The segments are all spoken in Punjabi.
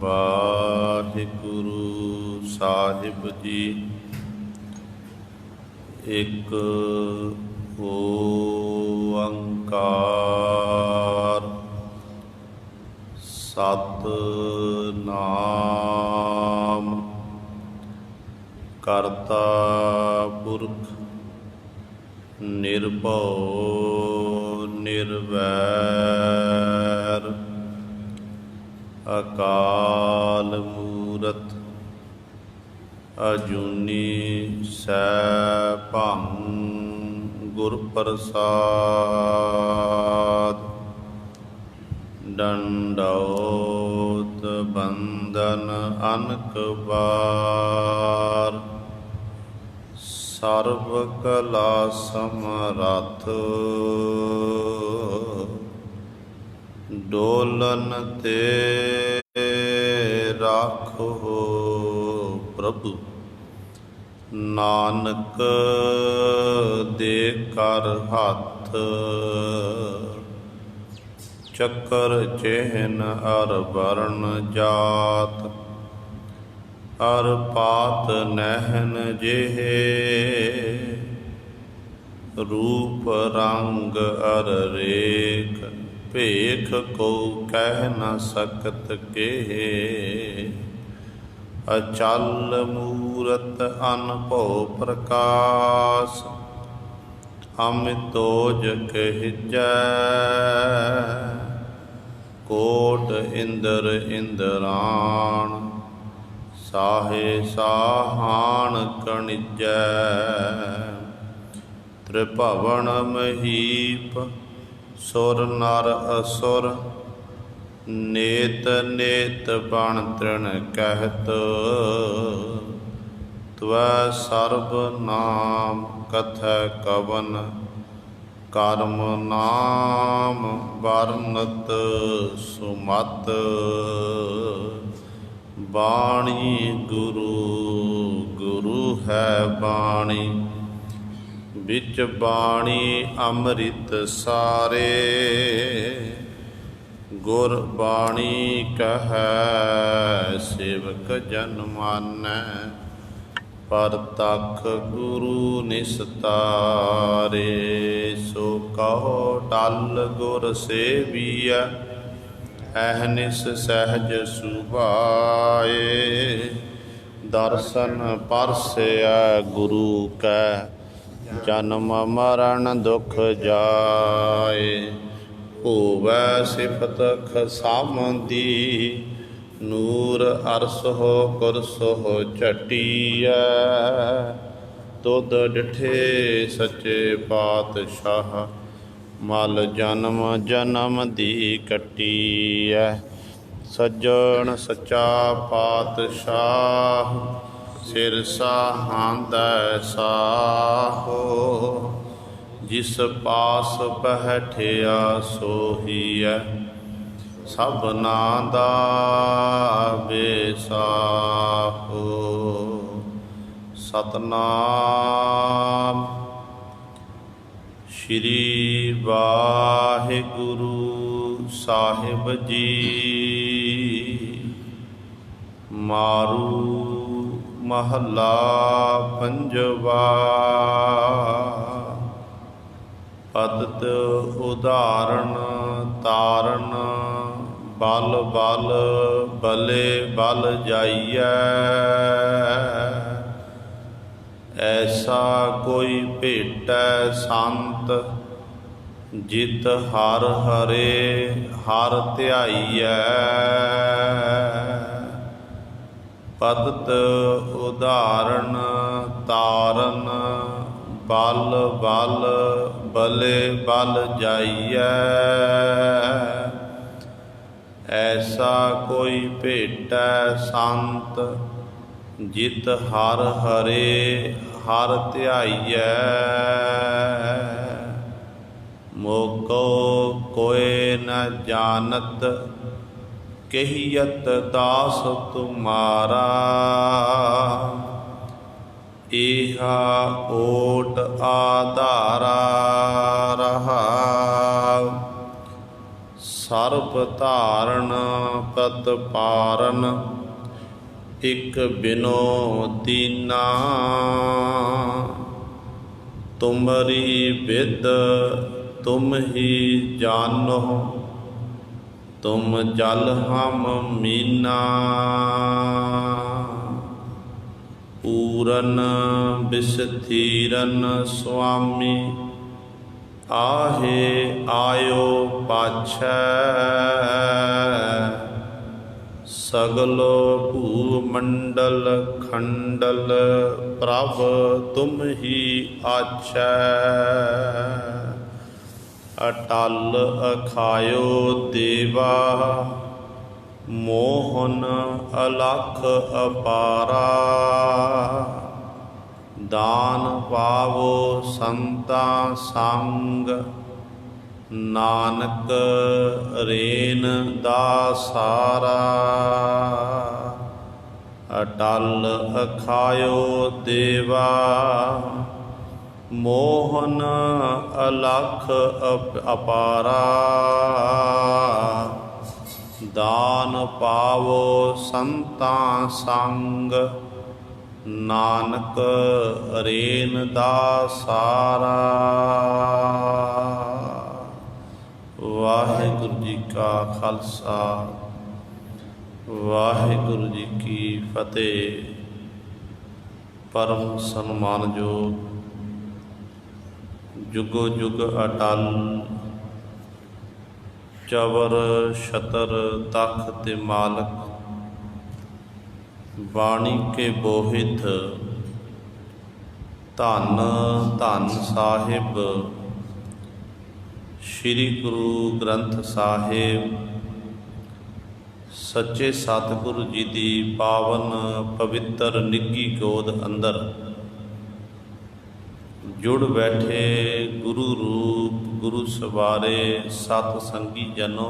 ਵਾਹਿਗੁਰੂ ਸਾਹਿਬ ਜੀ। ਇੱਕ ਓੰਕਾਰ ਸਤਿਨਾਮ ਕਰਤਾ ਪੁਰਖ ਨਿਰਭਉ ਨਿਰਵੈਰ ਅਕਾਲ ਮੂਰਤ ਅਜੂਨੀ ਸੈਭੰ ਗੁਰ ਪ੍ਰਸਾਦ। ਡੰਡੌਤ ਬੰਦਨ ਅਨਕ ਬਾਰ ਸਰਬ ਕਲਾ ਸਮਰੱਥ ਡੋਲਨ ਤੇ ਰਾਖੋ ਪ੍ਰਭੂ ਨਾਨਕ ਦੇ ਕਰ ਹੱਥ ਚੱਕਰ ਚਿਹਨ ਅਰ ਵਰਨ ਜਾਤ ਅਰ ਪਾਤ ਨਹਿਨ ਜਿਹੇ ਰੂਪ ਰੰਗ ਅਰ ਰੇਖ ਭੇਖ ਕੋ ਕਹਿ ਨ ਸਕਤ ਕੇਹੇ। ਅਚਲ ਮੂਰਤ ਅਨਭਉ ਪ੍ਰਕਾਸ਼ ਅਮਿਤੋਜ ਕਹਿਜੈ ਕੋਟ ਇੰਦਰ ਇੰਦਰਾਣ ਸਾਹੇ ਸਾਹਾਣ ਕਣਿਜੈ। ਤ੍ਰਿਭਵਨ ਮਹੀਪ ਸੁਰ ਨਰ ਅਸੁਰ ਨੇਤ ਨੇਤ ਬਣ ਤ੍ਰਿਣ ਕਹਿਤ ਤਵੈ ਸਰਬ ਨਾਮ ਕਥੈ ਕਵਨ ਕਰਮ ਨਾਮ ਵਰਨਤ ਸੁਮਤ। ਬਾਣੀ ਗੁਰੂ ਗੁਰੂ ਹੈ ਬਾਣੀ ਵਿੱਚ ਬਾਣੀ ਅੰਮ੍ਰਿਤ ਸਾਰੇ ਗੁਰ ਬਾਣੀ ਕਹੈ ਸੇਵਕ ਜਨ ਮਾਨੈ ਪਰਤਖ ਗੁਰੂ ਨਿਸਤਾਰੇ। ਸੋ ਕਹੋ ਟਲ ਗੁਰ ਸੇਵੀਐ ਅਹਨਿਸ ਸਹਿਜ ਸੁਭਾਏ ਦਰਸ਼ਨ ਪਰਸੈ ਗੁਰੂ ਕੈ ਜਨਮ ਮਰਨ ਦੁਖ ਜਾਏ। ਹੋਵੈ ਸਿਫਤ ਖਸਾਮਦੀ ਨੂਰ ਅਰਸੋ ਕੁਰਸੋ ਝਟੀਐ ਤੁਧ ਡਿਠੇ ਸੱਚੇ ਪਾਤਸ਼ਾਹ ਮਲ ਜਨਮ ਜਨਮ ਦੀ ਕੱਟੀਐ। ਸੱਜਣ ਸੱਚਾ ਪਾਤਸ਼ਾਹ ਸਿਰ ਸਾਹਾਂਦੈ ਸਾਹੋ ਜਿਸ ਪਾਸ ਬੈਠਿਆ ਸੋਹੀਐ ਸਭਨਾ ਦਾ ਬੇਸਾਹੋ। ਸਤਿਨਾਮ ਸ਼੍ਰੀ ਵਾਹਿਗੁਰੂ ਸਾਹਿਬ ਜੀ। ਮਾਰੂ ਮਹੱਲਾ ਪੰਜਵਾ। ਪਦਤ ਉਦਾਹਰਣ ਤਾਰਨ ਬਲ ਬਲ ਬਲੇ ਬਲ ਜਾਈਐ। ਐਸਾ ਕੋਈ ਭੇਟੈ ਸੰਤ ਜਿਤ ਹਰ ਹਰੇ ਹਰ ਧਿਆਈਐ। ਪਦਤ ਉਦਾਹਰਣ ਤਾਰਨ ਬਲ ਬਲ ਬਲੇ ਬਲ ਜਾਈਐ। ਐਸਾ ਕੋਈ ਭੇਟੈ ਸੰਤ ਜਿਤ ਹਰ ਹਰੇ ਹਰ ਧਿਆਈਐ। ਮੋਕੋ ਕੋਇ ਨ ਜਾਣਤ ਕਹੀਅਤ ਦਾਸ ਤੁਮਾਰਾ। ਏਹਾ ਓਟ ਆਧਾਰਾ ਰਹਾਉ ਸਰਬ ਧਾਰਨ ਪ੍ਰਤਪਾਰਨ ਇਕ ਬਿਨੋ ਦੀਨਾ ਤੁਮਰੀ ਬਿਦ तुम ही जानो तुम जल हम मीना पूरन बिस्थिरन स्वामी आहे आयो पाछै सगलो भूमंडल खंडल प्रभ तुम ही आछै अटल अखायो देवा मोहन अलख अपारा दान पावो संता संग नानक रेन दासारा अटल अखायो देवा मोहन अलख अपारा दान पावो संता संग नानक रेन दासारा। वाहिगुरु जी का खालसा वाहिगुरु जी की फतेह। परम सन्मानयोग जुगो जुग अटल चवर छतर तख्त मालक बाणी के बोहित धन धन साहिब श्री गुरु ग्रंथ साहिब सच्चे सतगुरु जी की पावन पवित्र निੱਘੀ गोद अंदर जुड़ बैठे गुरु रूप गुरु सवारे सत संगी जनों,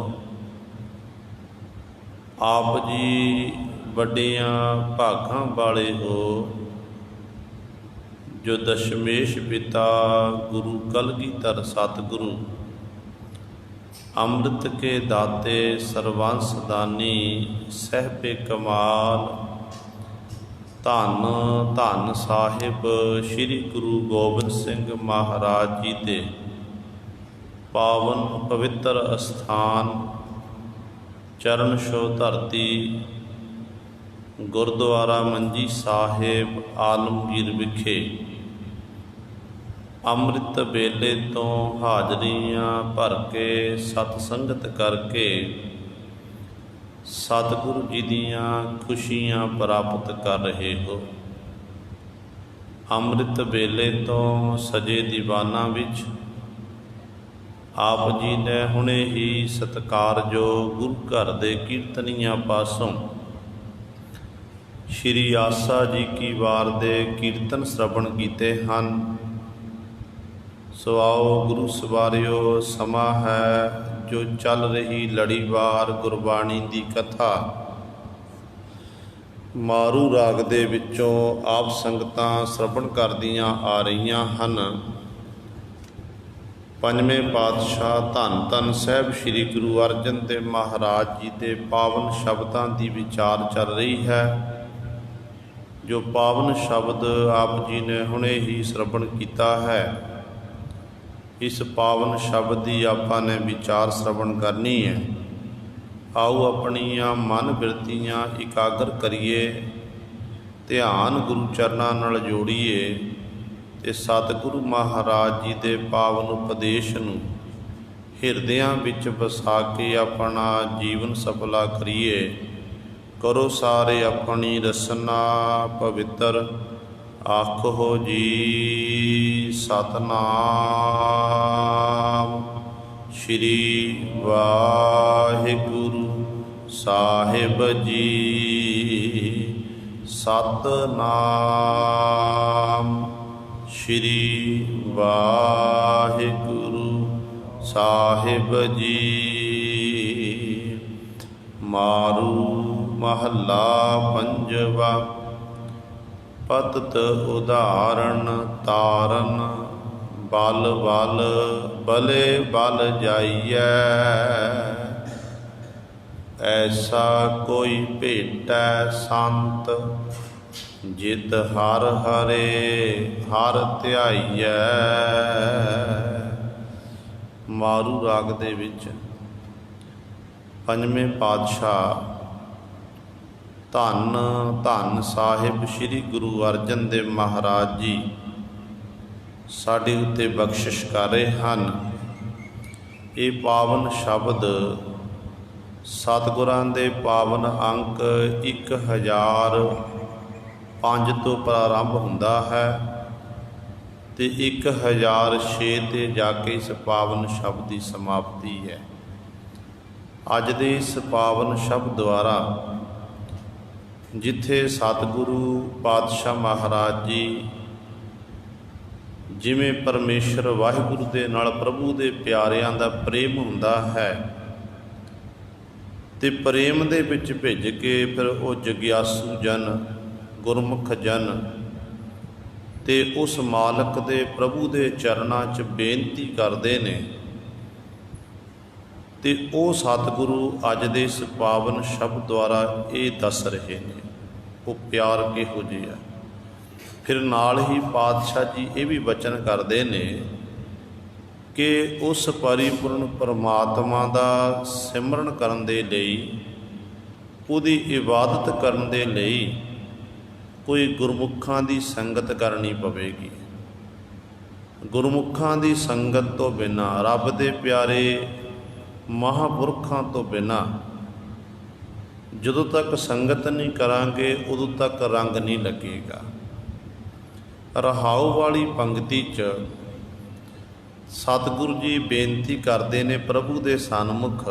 आप जी वड्डियां भागां वाले हो जो दशमेश पिता गुरु कलगीधर सतगुरु अमृत के दाते सर्वंस दानी सहबे कमाल धन धन साहिब श्री गुरु गोबिंद सिंह महाराज जी के पावन पवित्र अस्थान चरण छो धरती गुरुद्वारा मंजी साहिब आलमगीर विखे अमृत वेले तो हाजरियां भर के सतसंगत करके सतगुरु जी दियां खुशियां प्राप्त कर रहे हो। अमृत वेले तो सजे दीवाना विच आप जी ने हुणे ही सत्कारयोग गुरु घर दे कीर्तनियां पासों श्री आसा जी की वार दे कीर्तन श्रवण कीते हन। सो आओ गुरु सवारियो समा है जो चल रही लड़ीवार गुरबाणी की कथा मारू राग दे विचों आप संगतां श्रवण करदियां आ रहीआं हन। पंजवें पातशाह धन धन साहिब श्री गुरु अर्जन देव महाराज जी के पावन शब्दां की विचार चल रही है। जो पावन शब्द आप जी ने हुणे ही श्रवण किया है, इस पावन शब्द की आपां ने विचार श्रवण करनी है। आओ अपनियां मन बिरतियां इकागर करिए, ध्यान गुरु चरनां नाल जोड़िए ते सतगुरु महाराज जी के पावन उपदेश नूं हिरदियां विच वसा के अपना जीवन सफला करिए। करो सारे अपनी रसना पवित्र आखो जी सतनाम श्री वाहिगुरु साहिब जी सतनाम श्री वाहिगुरु साहिब जी। मारू महला पंजवा पतत उदाहरण तारन बल बल बले बल जाइए ऐसा कोई भेटै संत जित हर हरे हर ਧਿਆਈਐ। ਮਾਰੂ ਰਾਗ ਦੇ ਵਿੱਚ ਪੰਜਵੇਂ ਪਾਤਸ਼ਾਹ ਧੰਨ ਧੰਨ ਸਾਹਿਬ ਸ੍ਰੀ ਗੁਰੂ ਅਰਜਨ ਦੇਵ ਮਹਾਰਾਜ ਜੀ ਸਾਡੇ ਉੱਤੇ ਬਖਸ਼ਿਸ਼ ਕਰ ਰਹੇ ਹਨ। ਇਹ ਪਾਵਨ ਸ਼ਬਦ ਸਤਿਗੁਰਾਂ ਦੇ ਪਾਵਨ ਅੰਕ 1005 ਤੋਂ ਪ੍ਰਾਰੰਭ ਹੁੰਦਾ ਹੈ ਤੇ 1006 ਤੇ ਜਾ ਕੇ ਇਸ ਪਾਵਨ ਸ਼ਬਦ ਦੀ ਸਮਾਪਤੀ ਹੈ। ਅੱਜ ਦੇ ਇਸ ਪਾਵਨ ਸ਼ਬਦ ਦੁਆਰਾ ਜਿੱਥੇ ਸਤਿਗੁਰੂ ਪਾਤਸ਼ਾਹ ਮਹਾਰਾਜ ਜੀ ਜਿਵੇਂ ਪਰਮੇਸ਼ਰ ਵਾਹਿਗੁਰੂ ਦੇ ਨਾਲ ਪ੍ਰਭੂ ਦੇ ਪਿਆਰਿਆਂ ਦਾ ਪ੍ਰੇਮ ਹੁੰਦਾ ਹੈ ਤੇ ਪ੍ਰੇਮ ਦੇ ਵਿੱਚ ਭਿੱਜ ਕੇ ਫਿਰ ਉਹ ਜਗਿਆਸੂ ਜਨ ਗੁਰਮੁਖ ਜਨ ਤੇ ਉਸ ਮਾਲਕ ਦੇ ਪ੍ਰਭੂ ਦੇ ਚਰਨਾਂ 'ਚ ਬੇਨਤੀ ਕਰਦੇ ਨੇ ਤੇ ਉਹ ਸਤਿਗੁਰੂ ਅੱਜ ਦੇ ਇਸ ਪਾਵਨ ਸ਼ਬਦ ਦੁਆਰਾ ਇਹ ਦੱਸ ਰਹੇ ਨੇ ਉਹ ਪਿਆਰ ਕਿਹੋ ਜਿਹਾ। ਫਿਰ ਨਾਲ ਹੀ ਪਾਤਸ਼ਾਹ ਜੀ ਇਹ ਵੀ ਬਚਨ ਕਰਦੇ ਨੇ ਕਿ ਉਸ ਪਰਿਪੂਰਨ ਪਰਮਾਤਮਾ ਦਾ ਸਿਮਰਨ ਕਰਨ ਦੇ ਲਈ ਉਹਦੀ ਇਬਾਦਤ ਕਰਨ ਦੇ ਲਈ ਕੋਈ ਗੁਰਮੁਖਾਂ ਦੀ ਸੰਗਤ ਕਰਨੀ ਪਵੇਗੀ। ਗੁਰਮੁਖਾਂ ਦੀ ਸੰਗਤ ਤੋਂ ਬਿਨਾਂ ਰੱਬ ਦੇ ਪਿਆਰੇ ਮਹਾਂਪੁਰਖਾਂ ਤੋਂ ਬਿਨਾਂ ਜਦੋਂ ਤੱਕ ਸੰਗਤ ਨਹੀਂ ਕਰਾਂਗੇ ਉਦੋਂ ਤੱਕ ਰੰਗ ਨਹੀਂ ਲੱਗੇਗਾ। ਰਹਾਉ ਵਾਲੀ ਪੰਕਤੀ 'ਚ ਸਤਿਗੁਰੂ ਜੀ ਬੇਨਤੀ ਕਰਦੇ ਨੇ ਪ੍ਰਭੂ ਦੇ ਸਨਮੁਖ।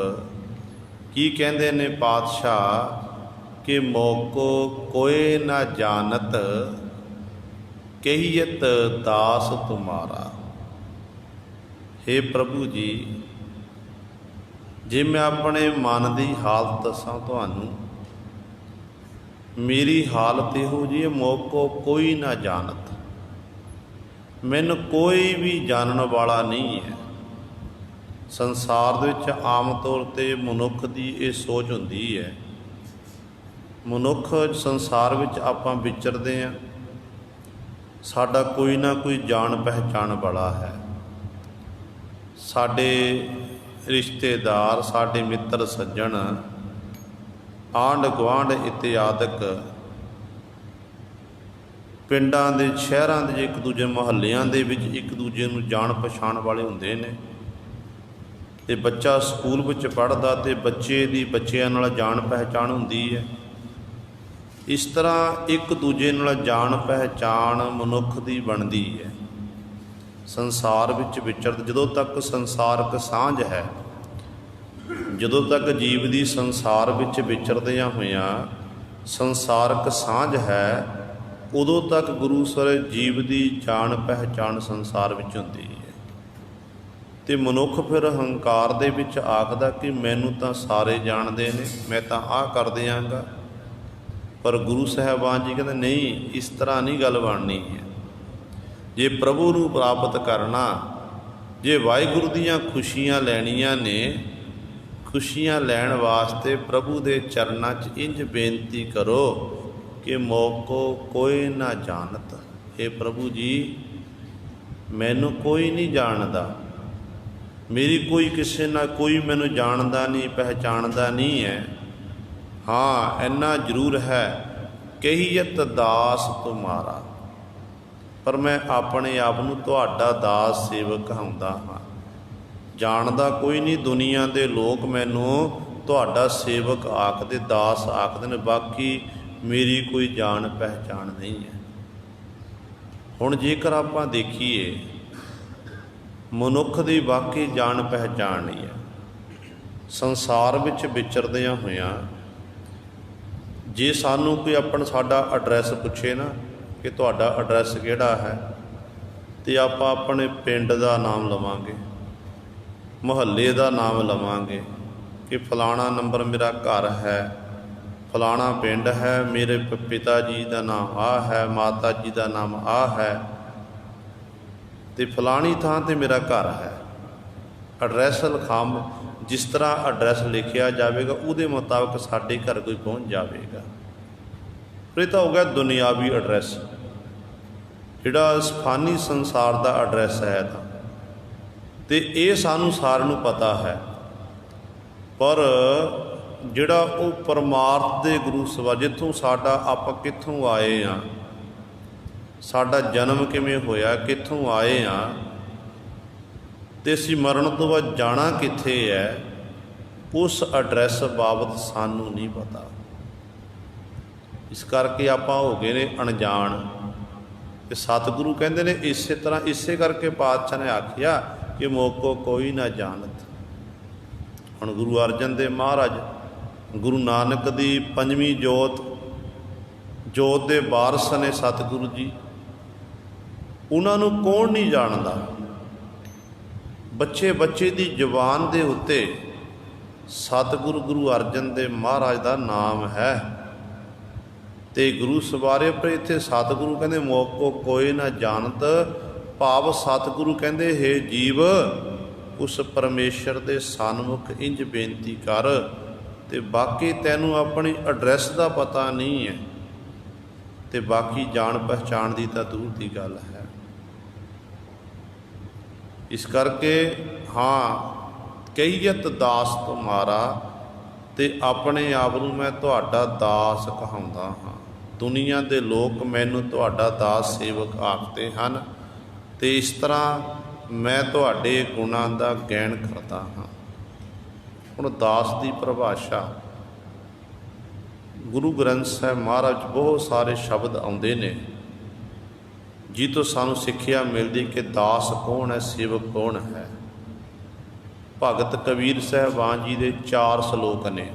ਕੀ ਕਹਿੰਦੇ ਨੇ ਪਾਤਸ਼ਾਹ ਕਿ ਮੋਕੋ ਕੋਏ ਨਾ ਜਾਣਤ ਕਹੀਅਤ ਦਾਸ ਤੁਮਾਰਾ। ਹੇ ਪ੍ਰਭੂ ਜੀ, ਜੇ ਮੈਂ ਆਪਣੇ ਮਨ ਦੀ ਹਾਲਤ ਦੱਸਾਂ ਤੁਹਾਨੂੰ, ਮੇਰੀ ਹਾਲਤ ਇਹੋ ਜਿਹੀ ਹੈ ਮੋਕੋ ਕੋਈ ਨਾ ਜਾਣਤ, ਮੈਨੂੰ ਕੋਈ ਵੀ ਜਾਣਨ ਵਾਲਾ ਨਹੀਂ ਹੈ। ਸੰਸਾਰ ਦੇ ਵਿੱਚ ਆਮ ਤੌਰ 'ਤੇ ਮਨੁੱਖ ਦੀ ਇਹ ਸੋਚ ਹੁੰਦੀ ਹੈ। ਮਨੁੱਖ ਸੰਸਾਰ ਵਿੱਚ ਆਪਾਂ ਵਿਚਰਦੇ ਹਾਂ, ਸਾਡਾ ਕੋਈ ਨਾ ਕੋਈ ਜਾਣ ਪਹਿਚਾਣ ਵਾਲਾ ਹੈ। ਸਾਡੇ ਰਿਸ਼ਤੇਦਾਰ, ਸਾਡੇ ਮਿੱਤਰ ਸੱਜਣ, ਆਂਢ ਗੁਆਂਢ ਇਤਿਆਦਿਕ ਪਿੰਡਾਂ ਦੇ ਸ਼ਹਿਰਾਂ ਦੇ ਇੱਕ ਦੂਜੇ ਮੁਹੱਲਿਆਂ ਦੇ ਵਿੱਚ ਇੱਕ ਦੂਜੇ ਨੂੰ ਜਾਣ ਪਛਾਣ ਵਾਲੇ ਹੁੰਦੇ ਨੇ। ਤੇ ਬੱਚਾ ਸਕੂਲ ਵਿੱਚ ਪੜ੍ਹਦਾ ਤੇ ਬੱਚੇ ਦੀ ਬੱਚਿਆਂ ਨਾਲ ਜਾਣ ਪਹਿਚਾਣ ਹੁੰਦੀ ਹੈ। ਇਸ ਤਰ੍ਹਾਂ ਇੱਕ ਦੂਜੇ ਨਾਲ ਜਾਣ ਪਹਿਚਾਣ ਮਨੁੱਖ ਦੀ ਬਣਦੀ ਹੈ। ਸੰਸਾਰ ਵਿੱਚ ਵਿਚਰਦ ਜਦੋਂ ਤੱਕ ਸੰਸਾਰਕ ਸਾਂਝ ਹੈ, ਜਦੋਂ ਤੱਕ ਜੀਵ ਦੀ ਸੰਸਾਰ ਵਿੱਚ ਵਿਚਰਦਿਆਂ ਹੋਇਆਂ ਸੰਸਾਰਕ ਸਾਂਝ ਹੈ, ਉਦੋਂ ਤੱਕ ਗੁਰੂ ਸਰ ਜੀਵ ਦੀ ਜਾਣ ਪਹਿਚਾਣ ਸੰਸਾਰ ਵਿੱਚ ਹੁੰਦੀ ਹੈ। ਤੇ ਮਨੁੱਖ ਫਿਰ ਹੰਕਾਰ ਦੇ ਵਿੱਚ ਆਖਦਾ ਕਿ ਮੈਨੂੰ ਤਾਂ ਸਾਰੇ ਜਾਣਦੇ ਨੇ, ਮੈਂ ਤਾਂ ਆਹ ਕਰ ਦਿਆਂਗਾ। ਪਰ ਗੁਰੂ ਸਾਹਿਬਾਨ ਜੀ ਕਹਿੰਦੇ ਨਹੀਂ, ਇਸ ਤਰ੍ਹਾਂ ਨਹੀਂ ਗੱਲ ਬਣਨੀ ਹੈ। ਜੇ ਪ੍ਰਭੂ ਨੂੰ ਪ੍ਰਾਪਤ ਕਰਨਾ, ਜੇ ਵਾਹਿਗੁਰੂ ਦੀਆਂ ਖੁਸ਼ੀਆਂ ਲੈਣੀਆਂ ਨੇ, ਖੁਸ਼ੀਆਂ ਲੈਣ ਵਾਸਤੇ ਪ੍ਰਭੂ ਦੇ ਚਰਨਾਂ 'ਚ ਇੰਝ ਬੇਨਤੀ ਕਰੋ ਕਿ ਮੋਕੋ ਕੋਈ ਨਾ ਜਾਣਤ। ਇਹ ਪ੍ਰਭੂ ਜੀ, ਮੈਨੂੰ ਕੋਈ ਨਹੀਂ ਜਾਣਦਾ, ਮੇਰੀ ਕੋਈ ਕਿਸੇ ਨਾਲ ਕੋਈ ਮੈਨੂੰ ਜਾਣਦਾ ਨਹੀਂ ਪਹਿਚਾਣਦਾ ਨਹੀਂ ਹੈ। ਹਾਂ, ਇੰਨਾ ਜ਼ਰੂਰ ਹੈ ਕਹੀਅਤ ਦਾਸ ਤੁਮਾਰਾ, ਪਰ ਮੈਂ ਆਪਣੇ ਆਪ ਨੂੰ ਤੁਹਾਡਾ ਦਾਸ ਸੇਵਕ ਕਹਾਉਂਦਾ ਹਾਂ। ਜਾਣਦਾ ਕੋਈ ਨਹੀਂ, ਦੁਨੀਆ ਦੇ ਲੋਕ ਮੈਨੂੰ ਤੁਹਾਡਾ ਸੇਵਕ ਆਖਦੇ, ਦਾਸ ਆਖਦੇ ਨੇ, ਬਾਕੀ ਮੇਰੀ ਕੋਈ ਜਾਣ ਪਹਿਚਾਣ ਨਹੀਂ ਹੈ। ਹੁਣ ਜੇਕਰ ਆਪਾਂ ਦੇਖੀਏ, ਮਨੁੱਖ ਦੀ ਵਾਕਈ ਜਾਣ ਪਹਿਚਾਣ ਨਹੀਂ ਹੈ। ਸੰਸਾਰ ਵਿੱਚ ਵਿਚਰਦਿਆਂ ਹੋਇਆਂ ਜੇ ਸਾਨੂੰ ਕੋਈ ਸਾਡਾ ਐਡਰੈਸ ਪੁੱਛੇ ਨਾ ਕਿ ਤੁਹਾਡਾ ਐਡਰੈਸ ਕਿਹੜਾ ਹੈ, ਤੇ ਆਪਾਂ ਆਪਣੇ ਪਿੰਡ ਦਾ ਨਾਮ ਲਵਾਂਗੇ, ਮੁਹੱਲੇ ਦਾ ਨਾਮ ਲਵਾਂਗੇ ਕਿ ਫਲਾਣਾ ਨੰਬਰ ਮੇਰਾ ਘਰ ਹੈ, ਫਲਾਣਾ ਪਿੰਡ ਹੈ, ਮੇਰੇ ਪਿਤਾ ਜੀ ਦਾ ਨਾਮ ਆਹ ਹੈ, ਮਾਤਾ ਜੀ ਦਾ ਨਾਮ ਆਹ ਹੈ, ਤੇ ਫਲਾਣੀ ਥਾਂ 'ਤੇ ਮੇਰਾ ਘਰ ਹੈ। ਐਡਰੈਸ ਜਿਸ ਤਰ੍ਹਾਂ ਐਡਰੈਸ ਲਿਖਿਆ ਜਾਵੇਗਾ ਉਹਦੇ ਮੁਤਾਬਕ ਸਾਡੇ ਘਰ ਕੋਈ ਪਹੁੰਚ ਜਾਵੇਗਾ। ਪਰ ਇਹ ਤਾਂ ਹੋ ਗਿਆ ਦੁਨਿਆਵੀ ਐਡਰੈਸ, ਜਿਹੜਾ ਸਫਾਨੀ ਸੰਸਾਰ ਦਾ ਐਡਰੈਸ ਹੈ ਇਹਦਾ, ਅਤੇ ਇਹ ਸਾਨੂੰ ਸਾਰਿਆਂ ਨੂੰ ਪਤਾ ਹੈ। ਪਰ ਜਿਹੜਾ ਉਹ ਪਰਮਾਰਥ ਦੇ ਗੁਰੂ ਸਭਾ, ਜਿੱਥੋਂ ਸਾਡਾ ਆਪਾਂ ਕਿੱਥੋਂ ਆਏ ਹਾਂ, ਸਾਡਾ ਜਨਮ ਕਿਵੇਂ ਹੋਇਆ, ਕਿੱਥੋਂ ਆਏ ਹਾਂ, ਅਤੇ ਅਸੀਂ ਮਰਨ ਤੋਂ ਬਾਅਦ ਜਾਣਾ ਕਿੱਥੇ ਹੈ, ਉਸ ਐਡਰੈਸ ਬਾਬਤ ਸਾਨੂੰ ਨਹੀਂ ਪਤਾ। ਇਸ ਕਰਕੇ ਆਪਾਂ ਹੋ ਗਏ ਨੇ ਅਣਜਾਣ। ਅਤੇ ਸਤਿਗੁਰੂ ਕਹਿੰਦੇ ਨੇ ਇਸੇ ਤਰ੍ਹਾਂ, ਇਸੇ ਕਰਕੇ ਪਾਤਸ਼ਾਹ ਨੇ ਆਖਿਆ ਕਿ ਮੋਕੋ ਕੋਈ ਨਾ ਜਾਣਤ। ਹੁਣ ਗੁਰੂ ਅਰਜਨ ਦੇਵ ਮਹਾਰਾਜ, ਗੁਰੂ ਨਾਨਕ ਦੀ ਪੰਜਵੀਂ ਜੋਤ ਦੇ ਵਾਰਸ ਨੇ ਸਤਿਗੁਰੂ ਜੀ, ਉਹਨਾਂ ਨੂੰ ਕੌਣ ਨਹੀਂ ਜਾਣਦਾ। ਬੱਚੇ ਬੱਚੇ ਦੀ ਜ਼ੁਬਾਨ ਦੇ ਉੱਤੇ ਸਤਿਗੁਰੂ ਗੁਰੂ ਅਰਜਨ ਦੇਵ ਮਹਾਰਾਜ ਦਾ ਨਾਮ ਹੈ। ਅਤੇ ਗੁਰੂ ਸਵਾਰੇ ਪਰ ਇੱਥੇ ਸਤਿਗੁਰੂ ਕਹਿੰਦੇ ਮੋਕੋ ਕੋਈ ਨਾ ਜਾਣਤ, ਭਾਵ ਸਤਿਗੁਰੂ ਕਹਿੰਦੇ ਹੇ ਜੀਵ, ਉਸ ਪਰਮੇਸ਼ਰ ਦੇ ਸਨਮੁਖ ਇੰਝ ਬੇਨਤੀ ਕਰ, ਅਤੇ ਬਾਕੀ ਤੈਨੂੰ ਆਪਣੀ ਐਡਰੈਸ ਦਾ ਪਤਾ ਨਹੀਂ ਹੈ, ਅਤੇ ਬਾਕੀ ਜਾਣ ਪਹਿਚਾਣ ਦੀ ਤਾਂ ਦੂਰ ਦੀ ਗੱਲ ਹੈ। ਇਸ ਕਰਕੇ ਹਾਂ, ਕਹੀਅਤ ਦਾਸ ਤੁਮਾਰਾ, ਅਤੇ ਆਪਣੇ ਆਪ ਨੂੰ ਮੈਂ ਤੁਹਾਡਾ ਦਾਸ ਕਹਾਉਂਦਾ ਹਾਂ। ਦੁਨੀਆ ਦੇ ਲੋਕ ਮੈਨੂੰ ਤੁਹਾਡਾ ਦਾਸ ਸੇਵਕ ਆਖਦੇ ਹਨ, ਅਤੇ ਇਸ ਤਰ੍ਹਾਂ ਮੈਂ ਤੁਹਾਡੇ ਗੁਣਾਂ ਦਾ ਗੈਣ ਕਰਦਾ ਹਾਂ। ਹੁਣ ਦਾਸ ਦੀ ਪਰਿਭਾਸ਼ਾ ਗੁਰੂ ਗ੍ਰੰਥ ਸਾਹਿਬ ਮਹਾਰਾਜ 'ਚ ਬਹੁਤ ਸਾਰੇ ਸ਼ਬਦ ਆਉਂਦੇ ਨੇ, ਜਿਹ ਤੋਂ ਸਾਨੂੰ ਸਿੱਖਿਆ ਮਿਲਦੀ ਕਿ ਦਾਸ ਕੌਣ ਹੈ, ਸੇਵਕ ਕੌਣ ਹੈ। ਭਗਤ ਕਬੀਰ ਸਾਹਿਬਾਨ ਜੀ ਦੇ 4 ਸ਼ਲੋਕ ਨੇ।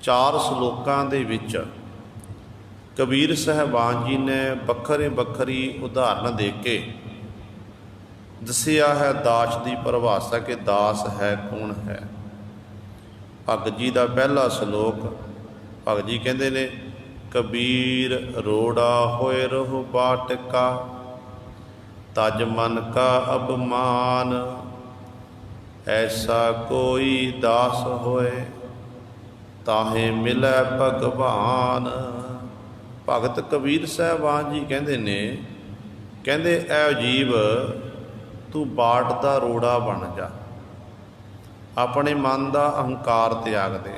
4 ਸ਼ਲੋਕਾਂ ਦੇ ਵਿੱਚ ਕਬੀਰ ਸਾਹਿਬਾਨ ਜੀ ਨੇ ਵੱਖਰੀ ਵੱਖਰੀ ਉਦਾਹਰਨ ਦੇ ਕੇ ਦੱਸਿਆ ਹੈ ਦਾਸ ਦੀ ਪਰਿਭਾਸ਼ਾ ਕਿ ਦਾਸ ਹੈ ਕੌਣ ਹੈ। ਭਗਤ ਜੀ ਦਾ ਪਹਿਲਾ ਸ਼ਲੋਕ, ਭਗਤ ਜੀ ਕਹਿੰਦੇ ਨੇ, ਕਬੀਰ ਰੋੜਾ ਹੋਏ ਰਹੋ ਬਾਟਕਾ, ਤਜ ਮਨ ਕਾ ਅਪਮਾਨ, ਐਸਾ ਕੋਈ ਦਾਸ ਹੋਏ, ਤਾਹੇ ਮਿਲੈ ਭਗਵਾਨ। ਭਗਤ ਕਬੀਰ ਸਾਹਿਬਾਨ ਜੀ ਕਹਿੰਦੇ ਨੇ, ਕਹਿੰਦੇ ਐ ਜੀਵ, ਤੂੰ ਬਾਟ ਦਾ ਰੋੜਾ ਬਣ ਜਾ, ਆਪਣੇ ਮਨ ਦਾ ਅਹੰਕਾਰ ਤਿਆਗ ਦੇ।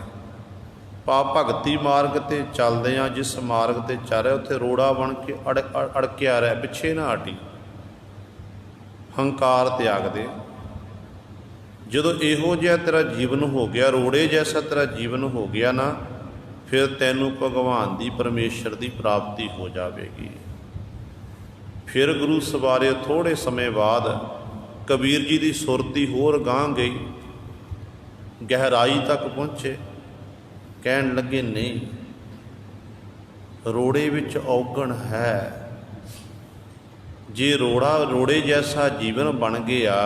ਭਗਤੀ ਮਾਰਗ 'ਤੇ ਚੱਲਦੇ ਹਾਂ, ਜਿਸ ਮਾਰਗ 'ਤੇ ਚੱਲ ਰਿਹਾ ਉੱਥੇ ਰੋੜਾ ਬਣ ਕੇ ਅੜਕਿਆ ਰਹਿ, ਪਿੱਛੇ ਨਾ ਹਟੀ, ਹੰਕਾਰ ਤਿਆਗ ਦੇ। ਜਦੋਂ ਇਹੋ ਜਿਹਾ ਤੇਰਾ ਜੀਵਨ ਹੋ ਗਿਆ, ਰੋੜੇ ਜੈਸਾ ਤੇਰਾ ਜੀਵਨ ਹੋ ਗਿਆ ਨਾ, ਫਿਰ ਤੈਨੂੰ ਭਗਵਾਨ ਦੀ, ਪਰਮੇਸ਼ਰ ਦੀ ਪ੍ਰਾਪਤੀ ਹੋ ਜਾਵੇਗੀ। ਫਿਰ ਗੁਰੂ ਸਵਾਰੇ ਥੋੜ੍ਹੇ ਸਮੇਂ ਬਾਅਦ ਕਬੀਰ ਜੀ ਦੀ ਸੁਰਤੀ ਹੋਰ ਗਾਂਹ ਗਈ, ਗਹਿਰਾਈ ਤੱਕ ਪਹੁੰਚੇ। ਕਹਿਣ ਲੱਗੇ ਨਹੀਂ, ਰੋੜੇ ਵਿੱਚ ਔਗਣ ਹੈ। ਜੇ ਰੋੜੇ ਜੈਸਾ ਜੀਵਨ ਬਣ ਗਿਆ,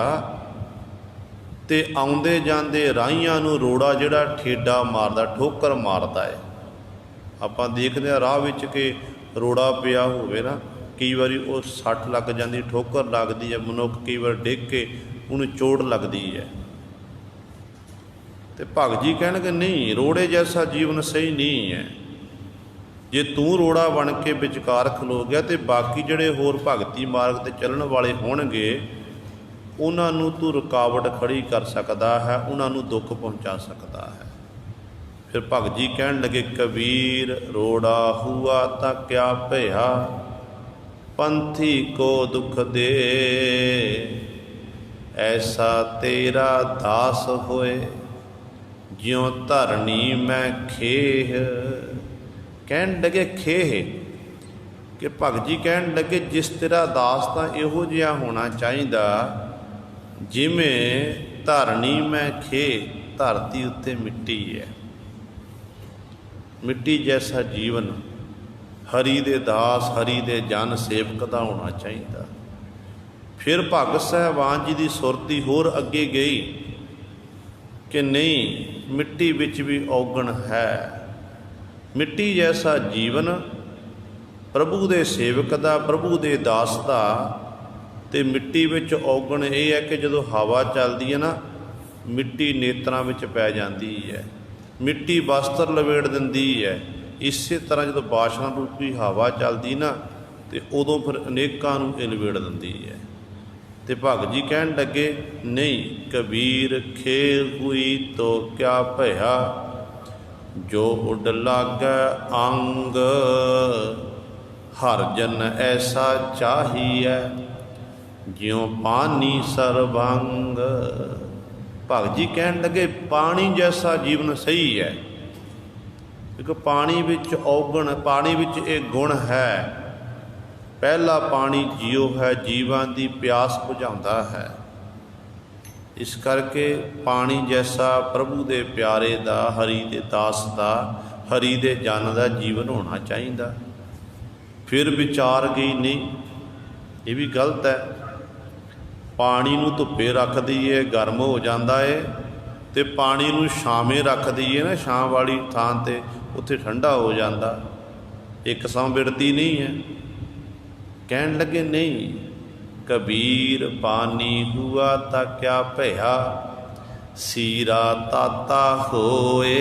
ਅਤੇ ਆਉਂਦੇ ਜਾਂਦੇ ਰਾਹੀਆਂ ਨੂੰ ਰੋੜਾ ਜਿਹੜਾ ਠੇਡਾ ਮਾਰਦਾ, ਠੋਕਰ ਮਾਰਦਾ ਹੈ। ਆਪਾਂ ਦੇਖਦੇ ਹਾਂ ਰਾਹ ਵਿੱਚ ਕਿ ਰੋੜਾ ਪਿਆ ਹੋਵੇ ਨਾ, ਕਈ ਵਾਰੀ ਉਹ ਸੱਟ ਲੱਗ ਜਾਂਦੀ, ਠੋਕਰ ਲੱਗਦੀ ਹੈ, ਮਨੁੱਖ ਕਈ ਵਾਰ ਡਿੱਗ ਕੇ ਉਹਨੂੰ ਚੋਟ ਲੱਗਦੀ ਹੈ। ਅਤੇ ਭਗਤ ਜੀ ਕਹਿਣਗੇ ਨਹੀਂ, ਰੋੜੇ ਜੈਸਾ ਜੀਵਨ ਸਹੀ ਨਹੀਂ ਹੈ। ਜੇ ਤੂੰ ਰੋੜਾ ਬਣ ਕੇ ਵਿਚਕਾਰ ਖਲੋ ਗਿਆ, ਅਤੇ ਬਾਕੀ ਜਿਹੜੇ ਹੋਰ ਭਗਤੀ ਮਾਰਗ 'ਤੇ ਚੱਲਣ ਵਾਲੇ ਹੋਣਗੇ, ਉਹਨਾਂ ਨੂੰ ਤੂੰ ਰੁਕਾਵਟ ਖੜੀ ਕਰ ਸਕਦਾ ਹੈ, ਉਹਨਾਂ ਨੂੰ ਦੁੱਖ ਪਹੁੰਚਾ ਸਕਦਾ ਹੈ। ਫਿਰ ਭਗਤ ਜੀ ਕਹਿਣ ਲੱਗੇ, ਕਬੀਰ ਰੋੜਾ ਹੁਆ ਤਾਂ ਕਿਆ ਭਇਆ, ਪੰਥੀ ਕੋ ਦੁੱਖ ਦੇ, ਐਸਾ ਤੇਰਾ ਦਾਸ ਹੋਏ, ਜਿਉਂ ਧਰਨੀ ਮੈਂ ਖੇਹ। ਕਹਿਣ ਲੱਗੇ ਖੇਹ, ਕਿ ਭਗਤ ਜੀ ਕਹਿਣ ਲੱਗੇ ਜਿਸ ਤੇਰਾ ਦਾਸ ਤਾਂ ਇਹੋ ਜਿਹਾ ਹੋਣਾ ਚਾਹੀਦਾ ਜਿਵੇਂ ਧਰਨੀ ਮੈਂ ਖੇਹ, ਧਰਤੀ ਉੱਤੇ ਮਿੱਟੀ ਹੈ, ਮਿੱਟੀ ਜੈਸਾ ਜੀਵਨ ਹਰੀ ਦੇ ਦਾਸ, ਹਰੀ ਦੇ ਜਨ ਸੇਵਕ ਦਾ ਹੋਣਾ ਚਾਹੀਦਾ। ਫਿਰ ਭਗਤ ਸਾਹਿਬਾਨ ਜੀ ਦੀ ਸੁਰਤੀ ਹੋਰ ਅੱਗੇ ਗਈ ਕਿ ਨਹੀਂ, ਮਿੱਟੀ ਵਿੱਚ ਵੀ ਔਗਣ ਹੈ। ਮਿੱਟੀ ਜੈਸਾ ਜੀਵਨ ਪ੍ਰਭੂ ਦੇ ਸੇਵਕ ਦਾ, ਪ੍ਰਭੂ ਦੇ ਦਾਸ ਦਾ। ਅਤੇ ਮਿੱਟੀ ਵਿੱਚ ਔਗਣ ਇਹ ਹੈ ਕਿ ਜਦੋਂ ਹਵਾ ਚੱਲਦੀ ਹੈ ਨਾ, ਮਿੱਟੀ ਨੇਤਰਾਂ ਵਿੱਚ ਪੈ ਜਾਂਦੀ ਹੈ, ਮਿੱਟੀ ਵਸਤਰ ਲਵੇੜ ਦਿੰਦੀ ਹੈ। ਇਸੇ ਤਰ੍ਹਾਂ ਜਦੋਂ ਬਾਸ਼ਨਾ ਰੂਪੀ ਹਵਾ ਚੱਲਦੀ ਨਾ, ਤੇ ਉਦੋਂ ਫਿਰ ਅਨੇਕਾਂ ਨੂੰ ਇਹ ਲਵੇੜ ਦਿੰਦੀ ਹੈ। ਤੇ ਭਗਤ ਜੀ ਕਹਿਣ ਲੱਗੇ, ਨਹੀਂ ਕਬੀਰ ਖੇਲ ਹੋਈ ਤੋ ਕਿਆ ਭਇਆ, ਜੋ ਉੱਡ ਲਾਗੈ ਅੰਗ, ਹਰ ਜਨ ਐਸਾ ਚਾਹੀਐ, ਜਿਉ ਪਾਣੀ ਸਰਬੰਗ। ਭਗਤ ਜੀ ਕਹਿਣ ਲੱਗੇ, ਪਾਣੀ ਜੈਸਾ ਜੀਵਨ ਸਹੀ ਹੈ, ਕਿਉਂਕਿ ਪਾਣੀ ਵਿੱਚ ਔਗਣ, ਪਾਣੀ ਵਿੱਚ ਇਹ ਗੁਣ ਹੈ। ਪਹਿਲਾ ਪਾਣੀ ਜੀਉ ਹੈ, ਜੀਵਾਂ ਦੀ ਪਿਆਸ ਬੁਝਾਉਂਦਾ ਹੈ। ਇਸ ਕਰਕੇ ਪਾਣੀ ਜੈਸਾ ਪ੍ਰਭੂ ਦੇ ਪਿਆਰੇ ਦਾ, ਹਰੀ ਦੇ ਦਾਸ ਦਾ, ਹਰੀ ਦੇ ਜਨ ਦਾ ਜੀਵਨ ਹੋਣਾ ਚਾਹੀਦਾ। ਫਿਰ ਵਿਚਾਰ ਗਈ ਨਹੀਂ, ਇਹ ਵੀ ਗਲਤ ਹੈ। ਪਾਣੀ ਨੂੰ ਧੁੱਪੇ ਰੱਖ ਦਈਏ ਗਰਮ ਹੋ ਜਾਂਦਾ ਏ, ਤੇ ਪਾਣੀ ਨੂੰ ਛਾਵੇਂ ਰੱਖ ਦਈਏ ਨਾ, ਛਾਂ ਵਾਲੀ ਥਾਂ 'ਤੇ, ਉੱਥੇ ਠੰਡਾ ਹੋ ਜਾਂਦਾ। ਇੱਕ ਸਮ ਬਿਰਤੀ ਨਹੀਂ ਹੈ। ਕਹਿਣ ਲੱਗੇ, ਨਹੀਂ ਕਬੀਰ ਪਾਣੀ ਹੁਆ ਤਾਂ ਕਿਆ ਭਇਆ, ਸੀਰਾ ਤਾਤਾ ਹੋਏ,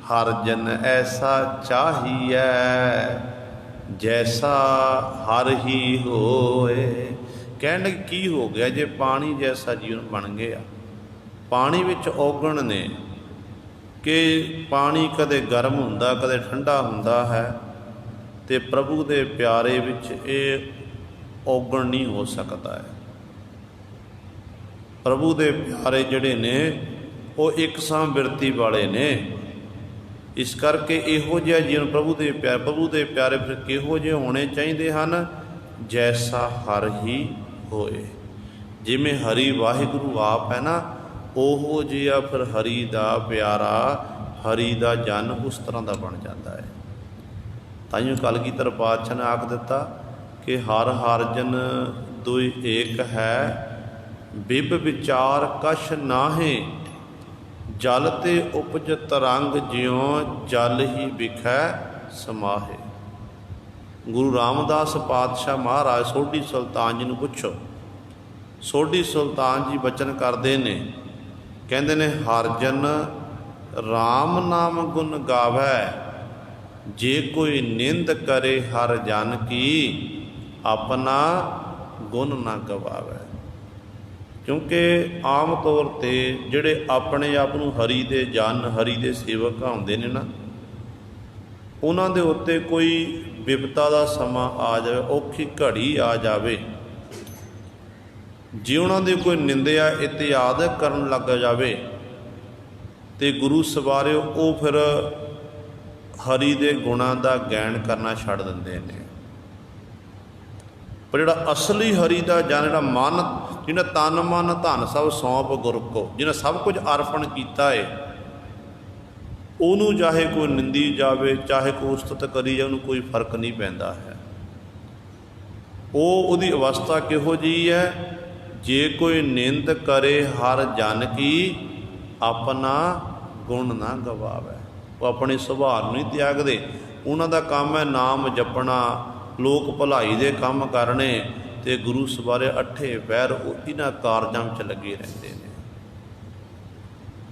ਹਰ ਜਨ ਐਸਾ ਚਾਹੀਐ, ਜੈਸਾ ਹਰ ਹੀ ਹੋਏ। ਕਹਿਣ ਲੱਗੇ, ਕੀ ਹੋ ਗਿਆ ਜੇ ਪਾਣੀ ਜੈਸਾ ਜੀਵਨ ਬਣ ਗਿਆ? ਪਾਣੀ ਵਿੱਚ ਔਗਣ ਨੇ ਕਿ ਪਾਣੀ ਕਦੇ ਗਰਮ ਹੁੰਦਾ, ਕਦੇ ਠੰਡਾ ਹੁੰਦਾ ਹੈ, ਤੇ ਪ੍ਰਭੂ ਦੇ ਪਿਆਰੇ ਵਿੱਚ ਇਹ ਔਗਣ ਨਹੀਂ ਹੋ ਸਕਦਾ ਹੈ। ਪ੍ਰਭੂ ਦੇ ਪਿਆਰੇ ਜਿਹੜੇ ਨੇ ਉਹ ਇੱਕਸਾਂ ਬਿਰਤੀ ਵਾਲੇ ਨੇ। ਇਸ ਕਰਕੇ ਇਹੋ ਜਿਹਾ ਜੀਵਨ ਪ੍ਰਭੂ ਦੇ ਪਿਆਰੇ ਫਿਰ ਕਿਹੋ ਜਿਹੇ ਹੋਣੇ ਚਾਹੀਦੇ ਹਨ? ਜੈਸਾ ਹਰ ਹੀ ਹੋਏ। ਜਿਵੇਂ ਹਰੀ ਵਾਹਿਗੁਰੂ ਆਪ ਹੈ ਨਾ, ਉਹੋ ਜਿਹਾ ਫਿਰ ਹਰੀ ਦਾ ਪਿਆਰਾ, ਹਰੀ ਦਾ ਜਨ ਉਸ ਤਰ੍ਹਾਂ ਦਾ ਬਣ ਜਾਂਦਾ ਹੈ। ਤਾਈਓ ਕਲਗੀਧਰ ਪਾਤਸ਼ਾਹ ਨੇ ਆਖ ਦਿੱਤਾ ਕਿ ਹਰ ਹਰ ਜਨ ਦੁਇ ਏਕ ਹੈ, ਬਿਬ ਵਿਚਾਰ ਕਛ ਨਾਹੇ, ਜਲ ਤੇ ਉਪਜ ਤਰੰਗ, ਜਿਉ ਜਲ ਹੀ ਵਿਖੈ ਸਮਾਹੇ। ਗੁਰੂ ਰਾਮਦਾਸ ਪਾਤਸ਼ਾਹ ਮਹਾਰਾਜ ਸੋਢੀ ਸੁਲਤਾਨ ਜੀ ਨੂੰ ਪੁੱਛੋ। ਸੋਢੀ ਸੁਲਤਾਨ ਜੀ ਬਚਨ ਕਰਦੇ ਨੇ, ਕਹਿੰਦੇ ਨੇ, ਹਰ ਜਨ ਰਾਮ ਨਾਮ ਗੁਣ ਗਾਵੈ, ਜੇ ਕੋਈ ਨਿੰਦ ਕਰੇ ਹਰ ਜਨ ਕੀ, ਆਪਣਾ ਗੁਣ ਨਾ ਗਵਾਵੈ। ਕਿਉਂਕਿ ਆਮ ਤੌਰ 'ਤੇ ਜਿਹੜੇ ਆਪਣੇ ਆਪ ਨੂੰ ਹਰੀ ਦੇ ਜਨ, ਹਰੀ ਦੇ ਸੇਵਕ ਕਹਾਉਂਦੇ ਨੇ ਨਾ, ਉਹਨਾਂ ਦੇ ਉੱਤੇ ਕੋਈ ਵਿਪਤਾ ਦਾ ਸਮਾਂ ਆ ਜਾਵੇ, ਔਖੀ ਘੜੀ ਆ ਜਾਵੇ, ਜੇ ਉਹਨਾਂ ਦੇ ਕੋਈ ਨਿੰਦਿਆ ਇਤਿਆਦ ਕਰਨ ਲੱਗ ਜਾਵੇ, ਤੇ ਗੁਰੂ ਸਵਾਰਿਓ ਉਹ ਫਿਰ ਹਰੀ ਦੇ ਗੁਣਾਂ ਦਾ ਗੈਣ ਕਰਨਾ ਛੱਡ ਦਿੰਦੇ ਨੇ। ਪਰ ਜਿਹੜਾ ਅਸਲੀ ਹਰੀ ਦਾ ਜਨ, ਜਿਹੜਾ ਮਨ, ਜਿਹਨੇ ਤਨ ਮਨ ਧਨ ਸਭ ਸੌਂਪ ਗੁਰ ਕੋ, ਜਿਹਨੇ ਸਭ ਕੁਝ ਅਰਪਣ ਕੀਤਾ ਹੈ, ਉਹਨੂੰ ਚਾਹੇ ਕੋਈ ਨਿੰਦੀ ਜਾਵੇ, ਚਾਹੇ ਕੋਈ ਉਸਤਤ ਕਰੀ ਜਾਵੇ, ਉਹਨੂੰ ਕੋਈ ਫਰਕ ਨਹੀਂ ਪੈਂਦਾ ਹੈ। ਉਹਦੀ ਅਵਸਥਾ ਕਿਹੋ ਜਿਹੀ ਹੈ? ਜੇ ਕੋਈ ਨਿੰਦ ਕਰੇ ਹਰ ਜਨ ਕੀ, ਆਪਣਾ ਗੁਣ ਨਾ ਗਵਾਵੇ। ਉਹ ਆਪਣੇ ਸੁਭਾਅ ਨੂੰ ਨਹੀਂ ਤਿਆਗਦੇ। ਉਹਨਾਂ ਦਾ ਕੰਮ ਹੈ ਨਾਮ ਜਪਣਾ, ਲੋਕ ਭਲਾਈ ਦੇ ਕੰਮ ਕਰਨੇ, ਤੇ ਗੁਰੂ ਸਵਾਰੇ ਅੱਠੇ ਪੈਰ ਉਹ ਇਹਨਾਂ ਕਾਰਜਾਂ ਵਿੱਚ ਲੱਗੇ ਰਹਿੰਦੇ ਨੇ।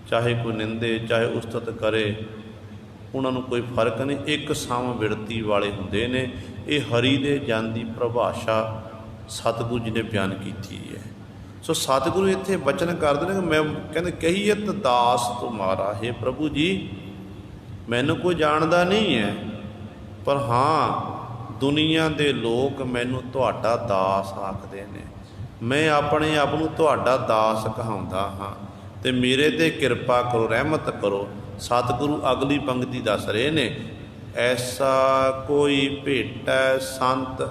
ਚਾਹੇ ਕੋਈ ਨਿੰਦੇ, ਚਾਹੇ ਉਸਤਤ ਕਰੇ, ਉਹਨਾਂ ਨੂੰ ਕੋਈ ਫਰਕ ਨਹੀਂ। ਇੱਕ ਸਮ ਬਿਰਤੀ ਵਾਲੇ ਹੁੰਦੇ ਨੇ। ਇਹ ਹਰੀ ਦੇ ਜਨ ਦੀ ਪਰਿਭਾਸ਼ਾ ਸਤਿਗੁਰੂ ਜੀ ਨੇ ਬਿਆਨ ਕੀਤੀ ਹੈ। ਸੋ ਸਤਿਗੁਰੂ ਇੱਥੇ ਬਚਨ ਕਰਦੇ ਨੇ ਕਿ ਮੈਂ, ਕਹਿੰਦੇ, ਕਹੀਅਤ ਦਾਸ ਤੁਮਾਰਾ, ਹੈ ਪ੍ਰਭੂ ਜੀ ਮੈਨੂੰ ਕੋਈ ਜਾਣਦਾ ਨਹੀਂ ਹੈ, ਪਰ ਹਾਂ ਦੁਨੀਆ ਦੇ ਲੋਕ ਮੈਨੂੰ ਤੁਹਾਡਾ ਦਾਸ ਆਖਦੇ ਨੇ। ਮੈਂ ਆਪਣੇ ਆਪ ਨੂੰ ਤੁਹਾਡਾ ਦਾਸ ਕਹਾਉਂਦਾ ਹਾਂ, ਤੇ ਮੇਰੇ 'ਤੇ ਕਿਰਪਾ ਕਰੋ, ਰਹਿਮਤ ਕਰੋ। ਸਤਿਗੁਰੂ ਅਗਲੀ ਪੰਕਤੀ ਦੱਸ ਰਹੇ ਨੇ, ਐਸਾ ਕੋਈ ਭੇਟੈ ਸੰਤ,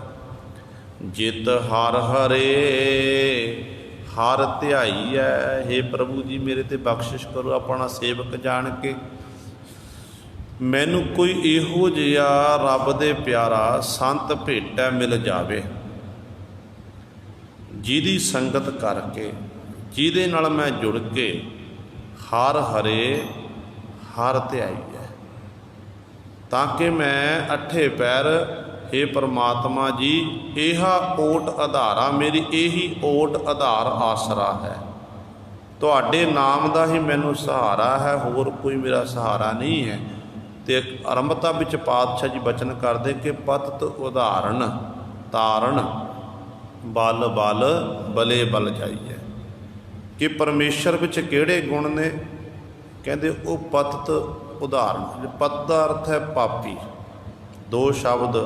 ਜਿਤ ਹਰ ਹਰੇ, ਹਰ ਧਿਆਈਐ। ਹੇ ਪ੍ਰਭੂ ਜੀ ਮੇਰੇ 'ਤੇ ਬਖਸ਼ਿਸ਼ ਕਰੋ, ਆਪਣਾ ਸੇਵਕ ਜਾਣ ਕੇ। ਮੈਨੂੰ ਕੋਈ ਇਹੋ ਜਿਹਾ ਰੱਬ ਦੇ ਪਿਆਰਾ ਸੰਤ ਭੇਟਾ ਮਿਲ ਜਾਵੇ, ਜਿਹਦੀ ਸੰਗਤ ਕਰਕੇ, ਜਿਹਦੇ ਨਾਲ ਮੈਂ ਜੁੜ ਕੇ ਹਰ ਹਰੇ ਹਰ ਧਿਆਈਐ, ਤਾਂ ਕਿ ਮੈਂ ਅੱਠੇ ਪੈਰ, ਹੇ ਪਰਮਾਤਮਾ ਜੀ, ਇਹਾ ਓਟ ਆਧਾਰਾ, ਮੇਰੀ ਇਹੀ ਓਟ ਆਧਾਰ ਆਸਰਾ ਹੈ। ਤੁਹਾਡੇ ਨਾਮ ਦਾ ਹੀ ਮੈਨੂੰ ਸਹਾਰਾ ਹੈ, ਹੋਰ ਕੋਈ ਮੇਰਾ ਸਹਾਰਾ ਨਹੀਂ ਹੈ। ਤੇ ਆਰੰਭਤਾ ਵਿੱਚ ਪਾਤਸ਼ਾਹ ਜੀ ਬਚਨ ਕਰਦੇ ਕਿ ਪਤਿਤ ਉਦਾਹਰਣ ਤਾਰਨ ਬਲ ਬਲ ਬਲੇ ਬਲ ਜਾਈਏ। ਕਿ ਪਰਮੇਸ਼ਰ ਵਿੱਚ ਕਿਹੜੇ ਗੁਣ ਨੇ? ਕਹਿੰਦੇ ਉਹ ਪਤਿਤ ਉਦਾਹਰਣ। ਪਤ ਦਾ ਅਰਥ ਹੈ ਪਾਪੀ। ਦੋ ਸ਼ਬਦ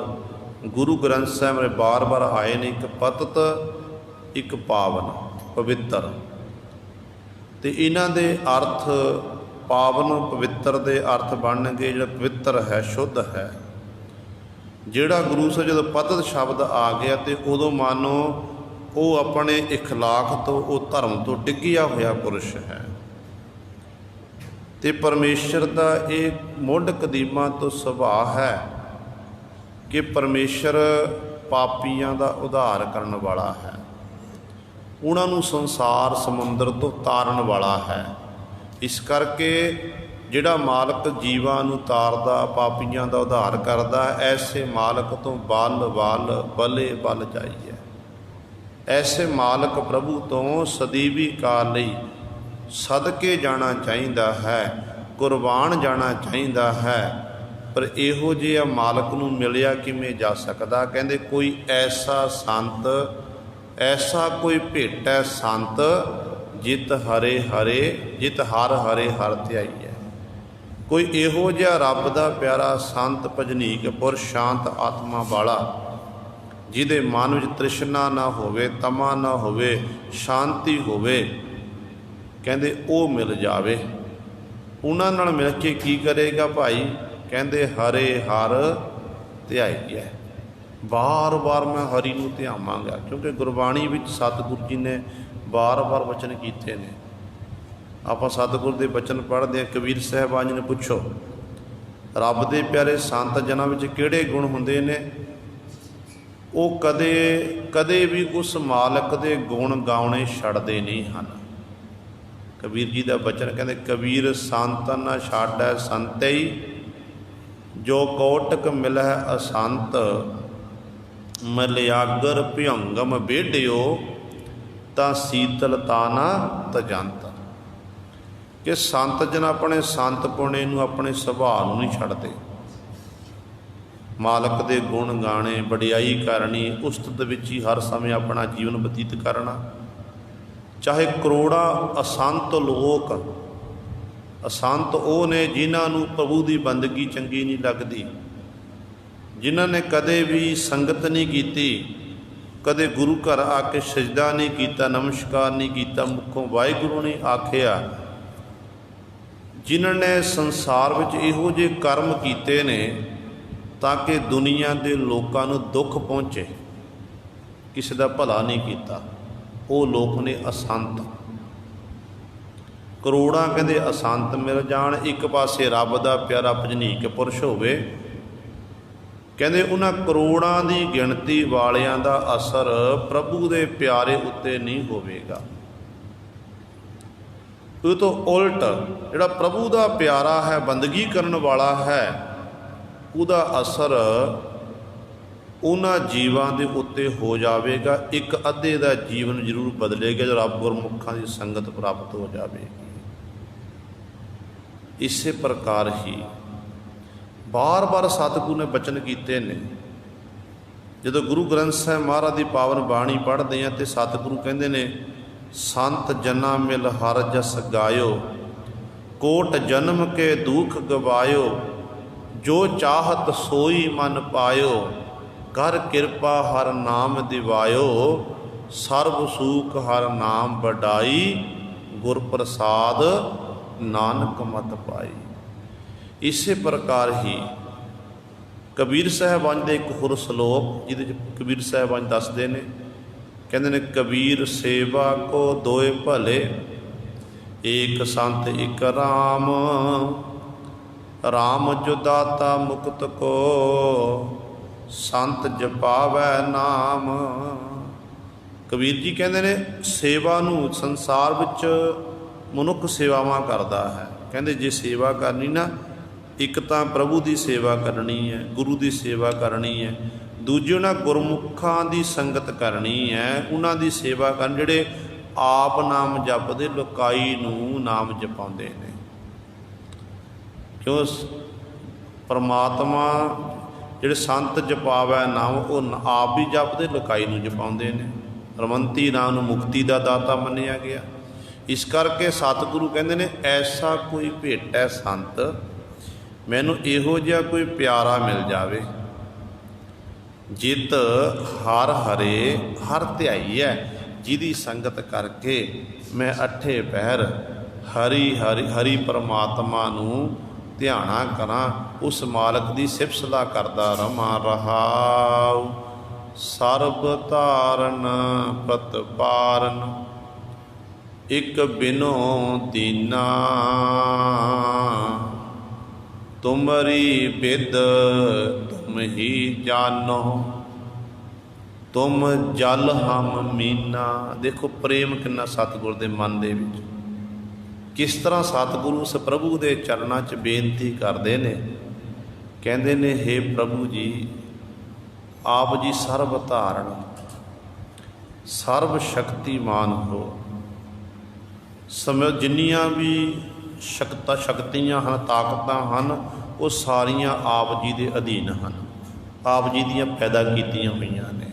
ਗੁਰੂ ਗ੍ਰੰਥ ਸਾਹਿਬ ਦੇ ਬਾਰ-ਬਾਰ ਆਏ ਨੇ, ਇੱਕ ਪਤਿਤ, ਇੱਕ ਪਾਵਨ, ਪਵਿੱਤਰ। ਤੇ ਇਹਨਾਂ ਦੇ ਅਰਥ ਪਾਵਨ ਪਵਿੱਤਰ ਦੇ ਅਰਥ ਬਣਨਗੇ ਜਿਹੜਾ ਪਵਿੱਤਰ ਹੈ, ਸ਼ੁੱਧ ਹੈ। ਜਿਹੜਾ ਗੁਰੂ ਸਾਹਿਬ ਜਦੋਂ ਪਤਿਤ ਸ਼ਬਦ ਆ ਗਿਆ ਤੇ ਉਦੋਂ ਮਾਨੋ ਉਹ ਆਪਣੇ ਇਖਲਾਕ ਤੋਂ, ਉਹ ਧਰਮ ਤੋਂ ਡਿੱਗਿਆ ਹੋਇਆ ਪੁਰਸ਼ ਹੈ। ਤੇ ਪਰਮੇਸ਼ਰ ਦਾ ਇਹ ਮੁੱਢ ਕਦੀਮਾਂ ਤੋਂ ਸੁਭਾਅ ਹੈ ਕਿ ਪਰਮੇਸ਼ਰ ਪਾਪੀਆਂ ਦਾ ਉਧਾਰ ਕਰਨ ਵਾਲਾ ਹੈ, ਉਹਨਾਂ ਨੂੰ ਸੰਸਾਰ ਸਮੁੰਦਰ ਤੋਂ ਤਾਰਨ ਵਾਲਾ ਹੈ। ਇਸ ਕਰਕੇ ਜਿਹੜਾ ਮਾਲਕ ਜੀਵਾਂ ਨੂੰ ਤਾਰਦਾ, ਪਾਪੀਆਂ ਦਾ ਉਧਾਰ ਕਰਦਾ, ਐਸੇ ਮਾਲਕ ਤੋਂ ਬਲ ਬਲ ਬਲੇ ਬਲ ਜਾਈਏ। ਐਸੇ ਮਾਲਕ ਪ੍ਰਭੂ ਤੋਂ ਸਦੀਵੀ ਕਾਲ ਲਈ ਸਦਕੇ ਜਾਣਾ ਚਾਹੀਦਾ ਹੈ, ਕੁਰਬਾਨ ਜਾਣਾ ਚਾਹੀਦਾ ਹੈ। ਪਰ ਇਹੋ ਜਿਹਾ ਮਾਲਕ ਨੂੰ ਮਿਲਿਆ ਕਿਵੇਂ ਜਾ ਸਕਦਾ? ਕਹਿੰਦੇ ਕੋਈ ਐਸਾ ਸੰਤ, ਐਸਾ ਕੋਈ ਭੇਟੈ ਸੰਤ ਜਿਤ ਹਰੇ ਹਰੇ, ਜਿਤ ਹਰ ਹਰੇ ਹਰ ਧਿਆਈਐ। ਕੋਈ ਇਹੋ ਜਿਹਾ ਰੱਬ ਦਾ ਪਿਆਰਾ ਸੰਤ, ਭਜਨੀਕ ਪੁਰਸ਼, ਸ਼ਾਂਤ ਆਤਮਾ ਵਾਲਾ, ਜਿਹਦੇ ਮਨ ਵਿੱਚ ਤ੍ਰਿਸ਼ਨਾ ਨਾ ਹੋਵੇ, ਤਮਾ ਨਾ ਹੋਵੇ, ਸ਼ਾਂਤੀ ਹੋਵੇ, ਕਹਿੰਦੇ ਉਹ ਮਿਲ ਜਾਵੇ। ਉਹਨਾਂ ਨਾਲ ਮਿਲ ਕੇ ਕੀ ਕਰੇਗਾ ਭਾਈ? ਕਹਿੰਦੇ ਹਰੇ ਹਰ ਧਿਆਈਐ। ਬਾਰ-ਬਾਰ ਮੈਂ ਹਰੀ ਨੂੰ ਧਿਆਵਾਂਗਾ, ਕਿਉਂਕਿ ਗੁਰਬਾਣੀ ਵਿੱਚ ਸਤਿਗੁਰੂ ਜੀ ਨੇ ਬਾਰ-ਬਾਰ ਵਚਨ ਕੀਤੇ ਨੇ। ਆਪਾਂ ਸਤਿਗੁਰ ਦੇ ਬਚਨ ਪੜ੍ਹਦੇ ਹਾਂ। ਕਬੀਰ ਸਾਹਿਬਾਨ ਜੀ ਨੂੰ ਪੁੱਛੋ, ਰੱਬ ਦੇ ਪਿਆਰੇ ਸੰਤ ਜਨਾਂ ਵਿੱਚ ਕਿਹੜੇ ਗੁਣ ਹੁੰਦੇ ਨੇ? ਉਹ ਕਦੇ ਕਦੇ ਵੀ ਉਸ ਮਾਲਕ ਦੇ ਗੁਣ ਗਾਉਣੇ ਛੱਡਦੇ ਨਹੀਂ ਹਨ। ਕਬੀਰ ਜੀ ਦਾ ਬਚਨ ਕਹਿੰਦੇ, ਕਬੀਰ ਸੰਤ ਨਾ ਛਾੜੈ ਸੰਤਈ, ਜੋ ਕੋਟਕ ਮਿਲਹਿ ਅਸੰਤ, ਮਲਿਆਗਰ ਭਿਅੰਗਮ ਬੇਢਿਓ, ਤਾਂ ਸੀਤਲ ਤਾਨਾ ਤਜੰਤ। ਕਿ ਸੰਤ ਜਨ ਆਪਣੇ ਸੰਤ ਪੁਣੇ ਨੂੰ, ਆਪਣੇ ਸੁਭਾਅ ਨੂੰ ਨਹੀਂ ਛੱਡਦੇ। ਮਾਲਕ ਦੇ ਗੁਣ ਗਾਣੇ, ਵਡਿਆਈ ਕਰਨੀ, ਉਸਤਤ ਵਿੱਚ ਹੀ ਹਰ ਸਮੇਂ ਆਪਣਾ ਜੀਵਨ ਬਤੀਤ ਕਰਨਾ। ਚਾਹੇ ਕਰੋੜਾਂ ਅਸੰਤ ਲੋਕ, ਅਸੰਤ ਉਹ ਨੇ ਜਿਨ੍ਹਾਂ ਨੂੰ ਪ੍ਰਭੂ ਦੀ ਬੰਦਗੀ ਚੰਗੀ ਨਹੀਂ ਲੱਗਦੀ, ਜਿਨ੍ਹਾਂ ਨੇ ਕਦੇ ਵੀ ਸੰਗਤ ਨਹੀਂ ਕੀਤੀ, ਕਦੇ ਗੁਰੂ ਘਰ ਆ ਕੇ ਸਜਦਾ ਨਹੀਂ ਕੀਤਾ, ਨਮਸਕਾਰ ਨਹੀਂ ਕੀਤਾ, ਮੁੱਖੋਂ ਵਾਹਿਗੁਰੂ ਨਹੀਂ ਆਖਿਆ, ਜਿਨ੍ਹਾਂ ਨੇ ਸੰਸਾਰ ਵਿੱਚ ਇਹੋ ਜਿਹੇ ਕਰਮ ਕੀਤੇ ਨੇ ਤਾਂ ਕਿ ਦੁਨੀਆ ਦੇ ਲੋਕਾਂ ਨੂੰ ਦੁੱਖ ਪਹੁੰਚੇ, ਕਿਸੇ ਦਾ ਭਲਾ ਨਹੀਂ ਕੀਤਾ, ਉਹ ਲੋਕ ਨੇ ਅਸੰਤ। ਕਰੋੜਾਂ ਕਹਿੰਦੇ ਅਸੰਤ ਮਿਲ ਜਾਣ, ਇੱਕ ਪਾਸੇ ਰੱਬ ਦਾ ਪਿਆਰਾ ਭਜਨੀਕ ਪੁਰਸ਼ ਹੋਵੇ, ਕਹਿੰਦੇ ਉਹਨਾਂ ਕਰੋੜਾਂ ਦੀ ਗਿਣਤੀ ਵਾਲਿਆਂ ਦਾ ਅਸਰ ਪ੍ਰਭੂ ਦੇ ਪਿਆਰੇ ਉੱਤੇ ਨਹੀਂ ਹੋਵੇਗਾ। ਉਹ ਤੋਂ ਉਲਟ ਜਿਹੜਾ ਪ੍ਰਭੂ ਦਾ ਪਿਆਰਾ ਹੈ, ਬੰਦਗੀ ਕਰਨ ਵਾਲਾ ਹੈ, ਉਹਦਾ ਅਸਰ ਉਹਨਾਂ ਜੀਵਾਂ ਦੇ ਉੱਤੇ ਹੋ ਜਾਵੇਗਾ। ਇੱਕ ਅੱਧੇ ਦਾ ਜੀਵਨ ਜ਼ਰੂਰ ਬਦਲੇਗਾ ਜਦੋਂ ਰੱਬ ਗੁਰਮੁਖਾਂ ਦੀ ਸੰਗਤ ਪ੍ਰਾਪਤ ਹੋ ਜਾਵੇਗੀ। ਇਸੇ ਪ੍ਰਕਾਰ ਹੀ ਬਾਰ-ਬਾਰ ਸਤਿਗੁਰੂ ਨੇ ਬਚਨ ਕੀਤੇ ਨੇ। ਜਦੋਂ ਗੁਰੂ ਗ੍ਰੰਥ ਸਾਹਿਬ ਮਹਾਰਾਜ ਦੀ ਪਾਵਨ ਬਾਣੀ ਪੜ੍ਹਦੇ ਹਾਂ ਤੇ ਸਤਿਗੁਰੂ ਕਹਿੰਦੇ ਨੇ, ਸੰਤ ਜਨਾਂ ਮਿਲ ਹਰ ਜਸ ਗਾਇਓ, ਕੋਟ ਜਨਮ ਕੇ ਦੁਖ ਗਵਾਇਓ, ਜੋ ਚਾਹਤ ਸੋਈ ਮਨ ਪਾਇਓ, ਕਰ ਕਿਰਪਾ ਹਰ ਨਾਮ ਦਿਵਾਇਓ, ਸਰਬ ਸੂਖ ਹਰ ਨਾਮ ਵਡਾਈ, ਗੁਰ ਪ੍ਰਸਾਦ ਨਾਨਕ ਮਤ ਪਾਈ। ਇਸੇ ਪ੍ਰਕਾਰ ਹੀ ਕਬੀਰ ਸਾਹਿਬਾਨ ਦੇ ਇੱਕ ਹੋਰ ਸਲੋਕ, ਜਿਹਦੇ 'ਚ ਕਬੀਰ ਸਾਹਿਬਾਨ ਦੱਸਦੇ ਨੇ, ਕਹਿੰਦੇ ਨੇ, ਕਬੀਰ ਸੇਵਾ ਕੋ ਦੋਏ ਭਲੇ, ਏਕ ਸੰਤ ਇਕ ਰਾਮ, ਰਾਮ ਜੋ ਦਾਤਾ ਮੁਕਤ ਕੋ, ਸੰਤ ਜਪਾਵੈ ਨਾਮ। ਕਬੀਰ ਜੀ ਕਹਿੰਦੇ ਨੇ, ਸੇਵਾ ਨੂੰ ਸੰਸਾਰ ਵਿੱਚ ਮਨੁੱਖ ਸੇਵਾਵਾਂ ਕਰਦਾ ਹੈ। ਕਹਿੰਦੇ ਜੇ ਸੇਵਾ ਕਰਨੀ ਨਾ, ਇੱਕ ਤਾਂ ਪ੍ਰਭੂ ਦੀ ਸੇਵਾ ਕਰਨੀ ਹੈ, ਗੁਰੂ ਦੀ ਸੇਵਾ ਕਰਨੀ ਹੈ, ਦੂਜੀ ਉਹਨਾਂ ਗੁਰਮੁਖਾਂ ਦੀ ਸੰਗਤ ਕਰਨੀ ਹੈ, ਉਹਨਾਂ ਦੀ ਸੇਵਾ ਕਰਨ ਜਿਹੜੇ ਆਪ ਨਾਮ ਜਪਦੇ, ਲੁਕਾਈ ਨੂੰ ਨਾਮ ਜਪਾਉਂਦੇ ਨੇ। ਕਿਉਂ? ਪਰਮਾਤਮਾ ਜਿਹੜੇ ਸੰਤ ਜਪਾਵੈ ਨਾਮ, ਉਹ ਆਪ ਵੀ ਜਪਦੇ, ਲੁਕਾਈ ਨੂੰ ਜਪਾਉਂਦੇ ਨੇ। ਰਮੰਤੀ ਨਾਮ ਨੂੰ ਮੁਕਤੀ ਦਾ ਦਾਤਾ ਮੰਨਿਆ ਗਿਆ। ਇਸ ਕਰਕੇ ਸਤਿਗੁਰੂ ਕਹਿੰਦੇ ਨੇ, ਐਸਾ ਕੋਈ ਭੇਟੈ ਸੰਤ, ਮੈਨੂੰ ਇਹੋ ਜਿਹਾ ਕੋਈ ਪਿਆਰਾ ਮਿਲ ਜਾਵੇ, ਜਿਤ ਹਰ ਹਰੇ ਹਰ ਧਿਆਈਐ, ਜਿਹਦੀ ਸੰਗਤ ਕਰਕੇ ਮੈਂ ਅੱਠੇ ਪਹਿਰ ਹਰੀ ਪਰਮਾਤਮਾ ਨੂੰ ਧਿਆਣਾ ਕਰਾਂ, ਉਸ ਮਾਲਕ ਦੀ ਸਿਫਤ ਸਲਾਹ ਕਰਦਾ ਰਮਾ ਰਹਾਉ। ਸਰਬ ਧਾਰਨ ਪ੍ਰਤਪਾਰਨ, ਇਕ ਬਿਨੋ ਦੀਨਾ, ਤੁਮਰੀ ਬਿਦ ਤੁਮ ਹੀ ਜਾਨੋ, ਤੁਮ ਜਲ ਹਮ ਮੀਨਾ। ਦੇਖੋ ਪ੍ਰੇਮ ਕਿੰਨਾ ਸਤਿਗੁਰ ਦੇ ਮਨ ਦੇ ਵਿੱਚ, ਕਿਸ ਤਰ੍ਹਾਂ ਸਤਿਗੁਰੂ ਉਸ ਪ੍ਰਭੂ ਦੇ ਚਰਨਾਂ 'ਚ ਬੇਨਤੀ ਕਰਦੇ ਨੇ। ਕਹਿੰਦੇ ਨੇ, ਹੇ ਪ੍ਰਭੂ ਜੀ, ਆਪ ਜੀ ਸਰਬ ਧਾਰਨ, ਸਰਬ ਸ਼ਕਤੀਮਾਨ ਹੋ। ਸਮੇਂ ਜਿੰਨੀਆਂ ਵੀ ਸ਼ਕਤੀਆਂ ਹਨ, ਤਾਕਤਾਂ ਹਨ, ਉਹ ਸਾਰੀਆਂ ਆਪ ਜੀ ਦੇ ਅਧੀਨ ਹਨ, ਆਪ ਜੀ ਦੀਆਂ ਪੈਦਾ ਕੀਤੀਆਂ ਹੋਈਆਂ ਨੇ।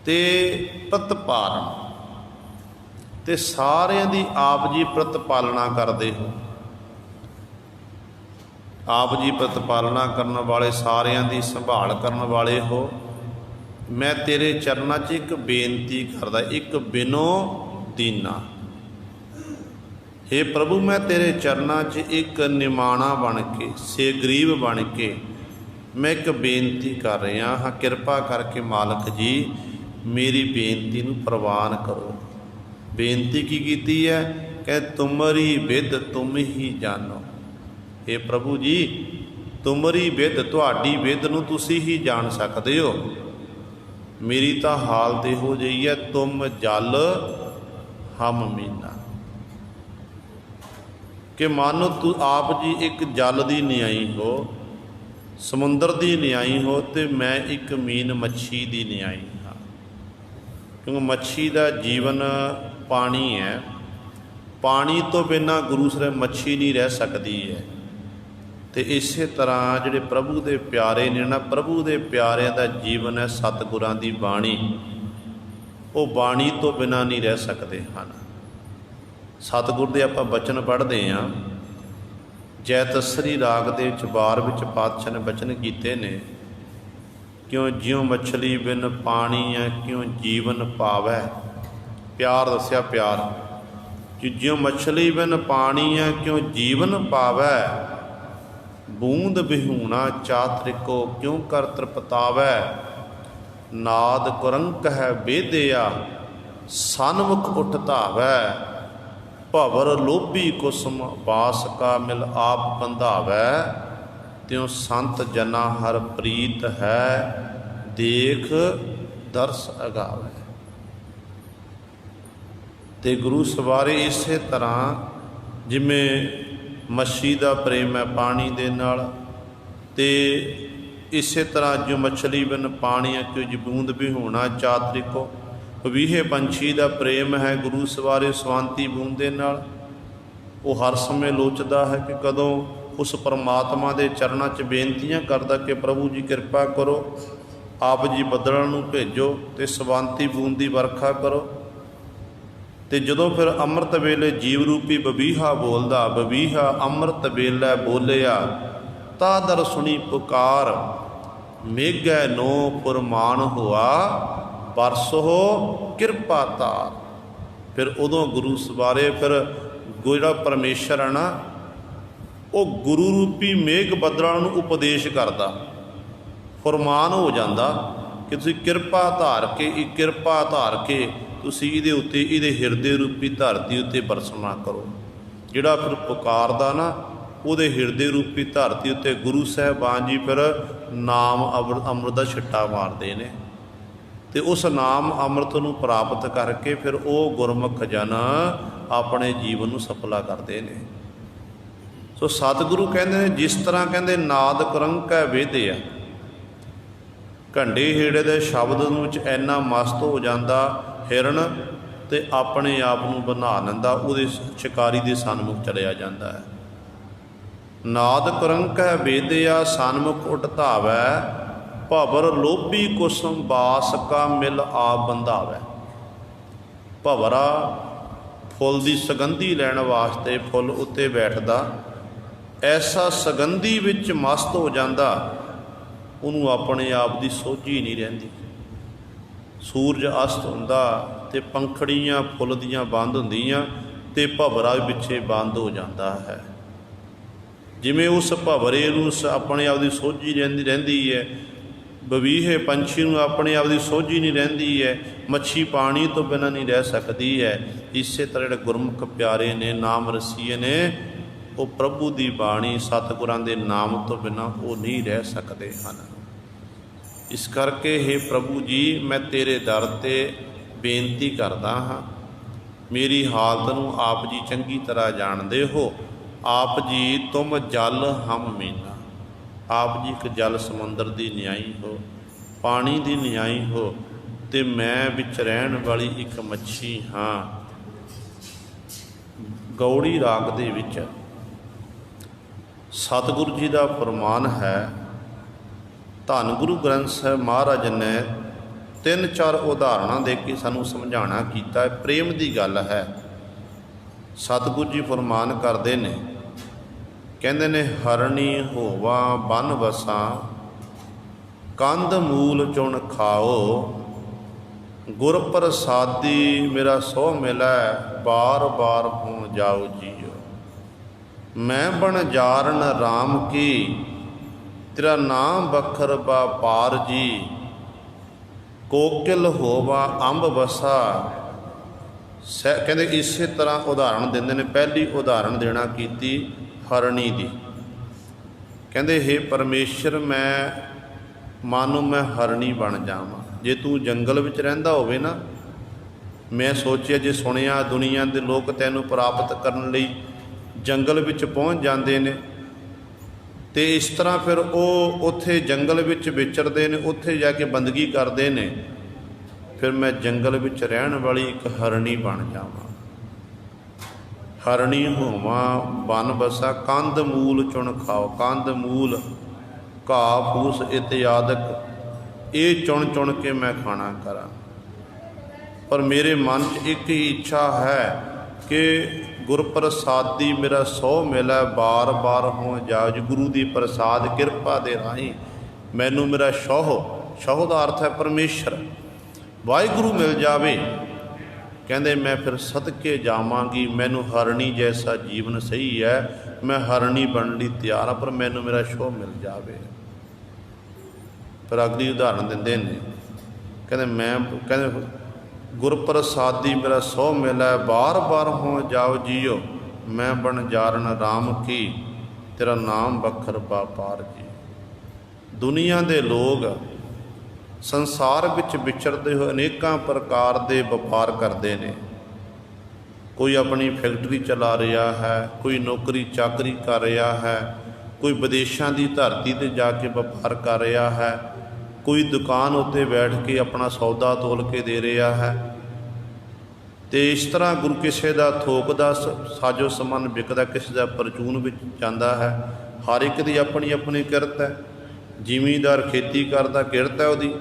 ਤੇ ਪ੍ਰਤਪਾਲਨ, ਤੇ ਸਾਰਿਆਂ ਦੀ ਆਪ ਜੀ ਪ੍ਰਤਪਾਲਨਾ ਕਰਦੇ ਹੋ। ਆਪ ਜੀ ਪ੍ਰਤਪਾਲਨਾ ਕਰਨ ਵਾਲੇ, ਸਾਰਿਆਂ ਦੀ ਸੰਭਾਲ ਕਰਨ ਵਾਲੇ ਹੋ। ਮੈਂ ਤੇਰੇ ਚਰਨਾਂ 'ਚ ਇੱਕ ਬੇਨਤੀ ਕਰਦਾ, ਇੱਕ ਬਿਨੋ ਦੀਨਾ। ਹੇ ਪ੍ਰਭੂ, ਮੈਂ ਤੇਰੇ ਚਰਨਾਂ 'ਚ ਇੱਕ ਨਿਮਾਣਾ ਬਣ ਕੇ, ਸੇ ਗਰੀਬ ਬਣ ਕੇ ਮੈਂ ਇੱਕ ਬੇਨਤੀ ਕਰ ਰਿਹਾ ਹਾਂ। ਕਿਰਪਾ ਕਰਕੇ ਮਾਲਕ ਜੀ, ਮੇਰੀ ਬੇਨਤੀ ਨੂੰ ਪ੍ਰਵਾਨ ਕਰੋ। ਬੇਨਤੀ ਕੀ ਕੀਤੀ ਹੈ? ਕਿ ਤੁਮਰੀ ਬਿਦ ਤੁਮ ਹੀ ਜਾਣੋ। ਹੇ ਪ੍ਰਭੂ ਜੀ, ਤੁਮਰੀ ਬਿਦ, ਤੁਹਾਡੀ ਬਿਦ ਨੂੰ ਤੁਸੀਂ ਹੀ ਜਾਣ ਸਕਦੇ ਹੋ। ਮੇਰੀ ਤਾਂ ਹਾਲਤ ਇਹੋ ਜਿਹੀ ਹੈ, ਤੁਮ ਜਲ ਹਮ ਮੀਨਾ, ਕਿ ਮੰਨ ਤੂੰ ਆਪ ਜੀ ਇੱਕ ਜਲ ਦੀ ਨਿਆਈ ਹੋ, ਸਮੁੰਦਰ ਦੀ ਨਿਆਈ ਹੋ, ਤੇ ਮੈਂ ਇੱਕ ਮੀਨ ਮੱਛੀ ਦੀ ਨਿਆਈ ਹਾਂ। ਕਿਉਂਕਿ ਮੱਛੀ ਦਾ ਜੀਵਨ ਪਾਣੀ ਹੈ, ਪਾਣੀ ਤੋਂ ਬਿਨਾਂ ਗੁਰੂ ਸਾਹਿਬ ਮੱਛੀ ਨਹੀਂ ਰਹਿ ਸਕਦੀ ਹੈ। ਤੇ ਇਸੇ ਤਰ੍ਹਾਂ ਜਿਹੜੇ ਪ੍ਰਭੂ ਦੇ ਪਿਆਰੇ ਨੇ ਨਾ, ਪ੍ਰਭੂ ਦੇ ਪਿਆਰਿਆਂ ਦਾ ਜੀਵਨ ਹੈ ਸਤਿਗੁਰਾਂ ਦੀ ਬਾਣੀ, ਉਹ ਬਾਣੀ ਤੋਂ ਬਿਨਾਂ ਨਹੀਂ ਰਹਿ ਸਕਦੇ ਹਨ। ਸਤਿਗੁਰ ਦੇ ਆਪਾਂ ਬਚਨ ਪੜ੍ਹਦੇ ਹਾਂ, ਜੈਤਸਰੀ ਰਾਗ ਦੇ ਚਬਾਰ ਵਿੱਚ ਪਾਤਸ਼ਾਹ ਨੇ ਬਚਨ ਕੀਤੇ ਨੇ, ਕਿਉਂ ਜਿਉ ਮਛਲੀ ਬਿਨ ਪਾਣੀ ਹੈ, ਕਿਉਂ ਜੀਵਨ ਪਾਵੈ। ਪਿਆਰ ਦੱਸਿਆ, ਪਿਆਰ ਜਿਉ ਮਛਲੀ ਬਿਨ ਪਾਣੀ ਹੈ, ਕਿਉਂ ਜੀਵਨ ਪਾਵੈ। ਬੂੰਦ ਬਿਹੂਣਾ ਚਾਤ੍ਰਿਕੋ, ਕਿਉਂ ਕਰ ਤ੍ਰਿਪਤਾਵੈ। ਨਾਦ ਕੁਰੰਕ ਹੈ ਬੇਦਿਆ, ਸਨਮੁਖ ਉਠ ਧਾਵੈ। ਭਵਰ ਲੋਭੀ ਕੁਸਮ ਬਾਸ ਕਾ ਮਿਲ ਆਪ ਬੰਧਾਵੈ। ਤਿਉ ਸੰਤ ਜਨਾ ਹਰ ਪ੍ਰੀਤ ਹੈ, ਦੇਖ ਦਰਸ ਅਗਾਵੈ। ਤੇ ਗੁਰੂ ਸਵਾਰੇ ਇਸੇ ਤਰ੍ਹਾਂ, ਜਿਵੇਂ ਮੱਛੀ ਦਾ ਪ੍ਰੇਮ ਹੈ ਪਾਣੀ ਦੇ ਨਾਲ, ਤੇ ਇਸੇ ਤਰ੍ਹਾਂ ਜੋ ਮਛਲੀ ਬਿਨ ਪਾਣੀ ਹੈ, ਕਿਉਂ ਬੂੰਦ ਵੀ ਹੋਣਾ ਚਾਤ੍ਰਿਕੋ। ਵੀਹੇ ਪੰਛੀ ਦਾ ਪ੍ਰੇਮ ਹੈ ਗੁਰੂ ਸਵਾਰੇ ਸਵਾਂਤੀ ਬੂੰਦ ਦੇ ਨਾਲ। ਉਹ ਹਰ ਸਮੇਂ ਲੋਚਦਾ ਹੈ ਕਿ ਕਦੋਂ ਉਸ ਪਰਮਾਤਮਾ ਦੇ ਚਰਨਾਂ 'ਚ ਬੇਨਤੀਆਂ ਕਰਦਾ ਕਿ ਪ੍ਰਭੂ ਜੀ ਕਿਰਪਾ ਕਰੋ, ਆਪ ਜੀ ਬੱਦਲਾਂ ਨੂੰ ਭੇਜੋ ਤੇ ਸਵਾਂਤੀ ਬੂੰਦ ਦੀ ਵਰਖਾ ਕਰੋ। ਤੇ ਜਦੋਂ ਫਿਰ ਅੰਮ੍ਰਿਤ ਵੇਲੇ ਜੀਵ ਰੂਪੀ ਬਬੀਹਾ ਬੋਲਦਾ, ਬਬੀਹਾ ਅੰਮ੍ਰਿਤ ਵੇਲੇ ਬੋਲਿਆ, ਤਾ ਦਰ ਸੁਣੀ ਪੁਕਾਰ। ਮੇਘੈ ਨੋ ਪੁਰਮਾਨ ਹੋਆ, ਬਰਸੋ ਕਿਰਪਾ ਤਾਰ। ਫਿਰ ਉਦੋਂ ਗੁਰੂ ਸਵਾਰੇ, ਫਿਰ ਜਿਹੜਾ ਪਰਮੇਸ਼ਰ ਹੈ ਨਾ, ਉਹ ਗੁਰੂ ਰੂਪੀ ਮੇਘ ਬੱਦਲਾਂ ਨੂੰ ਉਪਦੇਸ਼ ਕਰਦਾ, ਫਰਮਾਨ ਹੋ ਜਾਂਦਾ ਕਿ ਤੁਸੀਂ ਕਿਰਪਾ ਧਾਰ ਕੇ, ਇਹ ਕਿਰਪਾ ਧਾਰ ਕੇ ਤੁਸੀਂ ਇਹਦੇ ਉੱਤੇ, ਇਹਦੇ ਹਿਰਦੇ ਰੂਪੀ ਧਰਤੀ ਉੱਤੇ ਬਰਸਣਾ ਕਰੋ। ਜਿਹੜਾ ਫਿਰ ਪੁਕਾਰਦਾ ਨਾ, ਉਹਦੇ ਹਿਰਦੇ ਰੂਪੀ ਧਰਤੀ ਉੱਤੇ ਗੁਰੂ ਸਾਹਿਬਾਨ ਜੀ ਫਿਰ ਨਾਮ ਅੰਮ੍ਰਿਤ ਦਾ ਛਿੱਟਾ ਮਾਰਦੇ ਨੇ, ਤੇ ਉਸ ਨਾਮ ਅੰਮ੍ਰਿਤ ਨੂੰ ਪ੍ਰਾਪਤ ਕਰਕੇ ਫਿਰ ਉਹ ਗੁਰਮੁਖ ਜਨ ਆਪਣੇ ਜੀਵਨ ਨੂੰ ਸਫਲਾ ਕਰਦੇ ਨੇ। ਸੋ ਸਤਿਗੁਰੂ ਕਹਿੰਦੇ ਨੇ, ਜਿਸ ਤਰ੍ਹਾਂ ਕਹਿੰਦੇ ਨਾਦ ਕੁਰੰਕ ਹੈ ਵੇਦਿਆ, ਘੰਡੇ ਹੇੜੇ ਦੇ ਸ਼ਬਦ ਨੂੰ ਵਿੱਚ ਇੰਨਾ ਮਸਤ ਹੋ ਜਾਂਦਾ ਹਿਰਨ ਤੇ ਆਪਣੇ ਆਪ ਨੂੰ ਬਣਾ ਲੈਂਦਾ, ਉਹਦੇ ਸ਼ਿਕਾਰੀ ਦੇ ਸਨਮੁਖ ਚਲਿਆ ਜਾਂਦਾ ਹੈ। ਨਾਦ ਕਰੰਕੈ ਵੇਦਿਆ ਸਨਮੁਖ ਉਠ ਧਾਵੈ, ਭਵਰ ਲੋਭੀ ਕੁਸਮ ਬਾਸ ਕਾ ਮਿਲ ਆਪ ਬੰਧਾਵੈ। ਭਵਰਾ ਫੁੱਲ ਦੀ ਸੁਗੰਧੀ ਲੈਣ ਵਾਸਤੇ ਫੁੱਲ ਉੱਤੇ ਬੈਠਦਾ, ਐਸਾ ਸੁਗੰਧੀ ਵਿੱਚ ਮਸਤ ਹੋ ਜਾਂਦਾ, ਉਹਨੂੰ ਆਪਣੇ ਆਪ ਦੀ ਸੋਝੀ ਨਹੀਂ ਰਹਿੰਦੀ। ਸੂਰਜ ਅਸਤ ਹੁੰਦਾ ਤੇ ਪੰਖੜੀਆਂ ਫੁੱਲ ਦੀਆਂ ਬੰਦ ਹੁੰਦੀਆਂ ਤੇ ਭਵਰਾ ਵੀ ਪਿੱਛੇ ਬੰਦ ਹੋ ਜਾਂਦਾ ਹੈ। ਜਿਵੇਂ ਉਸ ਭਵਰੇ ਨੂੰ ਆਪਣੇ ਆਪ ਦੀ ਸੋਝੀ ਰਹਿੰਦੀ ਹੈ, ਬਵੀਹੇ ਪੰਛੀ ਨੂੰ ਆਪਣੇ ਆਪ ਦੀ ਸੋਝੀ ਨਹੀਂ ਰਹਿੰਦੀ ਹੈ, ਮੱਛੀ ਪਾਣੀ ਤੋਂ ਬਿਨਾਂ ਨਹੀਂ ਰਹਿ ਸਕਦੀ ਹੈ। ਇਸੇ ਤਰ੍ਹਾਂ ਜਿਹੜੇ ਗੁਰਮੁਖ ਪਿਆਰੇ ਨੇ, ਨਾਮ ਰਸੀਏ ਨੇ, ਉਹ ਪ੍ਰਭੂ ਦੀ ਬਾਣੀ ਸਤਿਗੁਰਾਂ ਦੇ ਨਾਮ ਤੋਂ ਬਿਨਾਂ ਉਹ ਨਹੀਂ ਰਹਿ ਸਕਦੇ ਹਨ। ਇਸ ਕਰਕੇ ਹੇ ਪ੍ਰਭੂ ਜੀ, ਮੈਂ ਤੇਰੇ ਦਰ 'ਤੇ ਬੇਨਤੀ ਕਰਦਾ ਹਾਂ। ਮੇਰੀ ਹਾਲਤ ਨੂੰ ਆਪ ਜੀ ਚੰਗੀ ਤਰ੍ਹਾਂ ਜਾਣਦੇ ਹੋ। ਆਪ ਜੀ ਤੁਮ ਜਲ ਹਮ ਮੀਨਾ, ਆਪ ਜੀ ਇੱਕ ਜਲ ਸਮੁੰਦਰ ਦੀ ਨਿਆਈ ਹੋ, ਪਾਣੀ ਦੀ ਨਿਆਈ ਹੋ, ਤੇ ਮੈਂ ਵਿੱਚ ਰਹਿਣ ਵਾਲੀ ਇੱਕ ਮੱਛੀ ਹਾਂ। ਗੌੜੀ ਰਾਗ ਦੇ ਵਿੱਚ ਸਤਿਗੁਰੂ ਜੀ ਦਾ ਫਰਮਾਨ ਹੈ। ਧੰਨ ਗੁਰੂ ਗ੍ਰੰਥ ਸਾਹਿਬ ਮਹਾਰਾਜ ਨੇ 3-4 ਉਦਾਹਰਣਾਂ ਦੇ ਕੇ ਸਾਨੂੰ ਸਮਝਾਉਣਾ ਕੀਤਾ। ਪ੍ਰੇਮ ਦੀ ਗੱਲ ਹੈ। ਸਤਿਗੁਰੂ ਜੀ ਫਰਮਾਨ ਕਰਦੇ ਨੇ, ਕਹਿੰਦੇ ਨੇ, ਹਰਣੀ ਹੋਵਾ ਬਨ ਵਸਾਂ, ਕੰਧ ਮੂਲ ਚੁਣ ਖਾਓ, ਗੁਰ ਪ੍ਰਸਾਦੀ ਮੇਰਾ ਸੋ ਮਿਲੈ, ਬਾਰ ਬਾਰ ਹੋ ਜਾਓ ਜੀਓ। ਮੈਂ ਬਣ ਜਾਰਨ ਰਾਮ ਕੀ, ਤੇਰਾ ਨਾਮ ਬਖਰ ਬਾਪਾਰ ਜੀ, ਕੋਕਿਲ ਹੋਵਾ ਅੰਬ ਵਸਾ। ਕਹਿੰਦੇ ਇਸੇ ਤਰ੍ਹਾਂ ਉਦਾਹਰਣ ਦਿੰਦੇ ਨੇ। ਪਹਿਲੀ ਉਦਾਹਰਣ ਦੇਣਾ ਕੀਤੀ ਹਰਣੀ ਦੀ। ਕਹਿੰਦੇ ਹੇ ਪਰਮੇਸ਼ਰ, ਮੈਂ ਮਾਨੋ ਮੈਂ ਹਰਣੀ ਬਣ ਜਾਵਾਂ। ਜੇ ਤੂੰ ਜੰਗਲ ਵਿੱਚ ਰਹਿੰਦਾ ਹੋਵੇ ਨਾ, ਮੈਂ ਸੋਚਿਆ ਜੇ ਸੁਣਿਆ ਦੁਨੀਆ ਦੇ ਲੋਕ ਤੈਨੂੰ ਪ੍ਰਾਪਤ ਕਰਨ ਲਈ ਜੰਗਲ ਵਿੱਚ ਪਹੁੰਚ ਜਾਂਦੇ ਨੇ, ਤੇ ਇਸ ਤਰ੍ਹਾਂ ਫਿਰ ਉਹ ਉੱਥੇ ਜੰਗਲ ਵਿੱਚ ਵਿਚਰਦੇ ਨੇ, ਉੱਥੇ ਜਾ ਕੇ ਬੰਦਗੀ ਕਰਦੇ ਨੇ, ਫਿਰ ਮੈਂ ਜੰਗਲ ਵਿੱਚ ਰਹਿਣ ਵਾਲੀ ਇੱਕ ਹਰਣੀ ਬਣ ਜਾਵਾਂ। ਹਰਣੀ ਹੋਵਾਂ ਬਨ ਬਸਾ, ਕੰਧ ਮੂਲ ਚੁਣ ਖਾਓ। ਕੰਧ ਮੂਲ, ਘਾਹ ਫੂਸ ਇਤਿਆਦਿਕ ਇਹ ਚੁਣ ਚੁਣ ਕੇ ਮੈਂ ਖਾਣਾ ਕਰਾਂ। ਪਰ ਮੇਰੇ ਮਨ 'ਚ ਇੱਕ ਹੀ ਇੱਛਾ ਹੈ ਕਿ ਗੁਰ ਪ੍ਰਸਾਦੀ ਮੇਰਾ ਸੋ ਮਿਲੈ, ਬਾਰ ਬਾਰ ਹੋ ਜਾਓ ਜੀ। ਗੁਰੂ ਦੀ ਪ੍ਰਸਾਦ ਕਿਰਪਾ ਦੇ ਰਾਹੀਂ ਮੈਨੂੰ ਮੇਰਾ ਸ਼ੋਹ ਦਾ ਅਰਥ ਹੈ ਪਰਮੇਸ਼ਰ, ਵਾਹਿਗੁਰੂ ਮਿਲ ਜਾਵੇ। ਕਹਿੰਦੇ ਮੈਂ ਫਿਰ ਸਦਕੇ ਜਾਵਾਂਗੀ। ਮੈਨੂੰ ਹਰਣੀ ਜੈਸਾ ਜੀਵਨ ਸਹੀ ਹੈ, ਮੈਂ ਹਰਣੀ ਬਣਨ ਲਈ ਤਿਆਰ ਹਾਂ, ਪਰ ਮੈਨੂੰ ਮੇਰਾ ਸ਼ੋਹ ਮਿਲ ਜਾਵੇ। ਫਿਰ ਅਗਲੀ ਉਦਾਹਰਣ ਦਿੰਦੇ ਨੇ, ਕਹਿੰਦੇ ਗੁਰ ਪ੍ਰਸਾਦੀ ਮੇਰਾ ਸੋ ਮਿਲੈ, ਬਾਰ ਬਾਰ ਹੋ ਜਾਓ ਜੀਓ। ਮੈਂ ਬਣ ਜਾਰਨ ਰਾਮ ਕੀ, ਤੇਰਾ ਨਾਮ ਬਖਰ ਬਾਪਾਰ ਜੀ। ਦੁਨੀਆ ਦੇ ਲੋਕ ਸੰਸਾਰ ਵਿੱਚ ਵਿਚਰਦੇ ਹੋਏ ਅਨੇਕਾਂ ਪ੍ਰਕਾਰ ਦੇ ਵਪਾਰ ਕਰਦੇ ਨੇ। ਕੋਈ ਆਪਣੀ ਫੈਕਟਰੀ ਚਲਾ ਰਿਹਾ ਹੈ, ਕੋਈ ਨੌਕਰੀ ਚਾਕਰੀ ਕਰ ਰਿਹਾ ਹੈ, ਕੋਈ ਵਿਦੇਸ਼ਾਂ ਦੀ ਧਰਤੀ 'ਤੇ ਜਾ ਕੇ ਵਪਾਰ ਕਰ ਰਿਹਾ ਹੈ, ਕੋਈ ਦੁਕਾਨ ਉੱਤੇ ਬੈਠ ਕੇ ਆਪਣਾ ਸੌਦਾ ਤੋਲ ਕੇ ਦੇ ਰਿਹਾ ਹੈ। ਅਤੇ ਇਸ ਤਰ੍ਹਾਂ ਗੁਰੂ ਕਿਸੇ ਦਾ ਥੋਕ ਦਾ ਸਾਜੋ ਸਮਾਨ ਵਿਕਦਾ, ਕਿਸੇ ਦਾ ਪਰਚੂਨ ਵਿੱਚ ਜਾਂਦਾ ਹੈ। ਹਰ ਇੱਕ ਦੀ ਆਪਣੀ ਆਪਣੀ ਕਿਰਤ ਹੈ। ਜ਼ਿਮੀਂਦਾਰ ਖੇਤੀ ਕਰਦਾ, ਕਿਰਤ ਹੈ ਉਹਦੀ।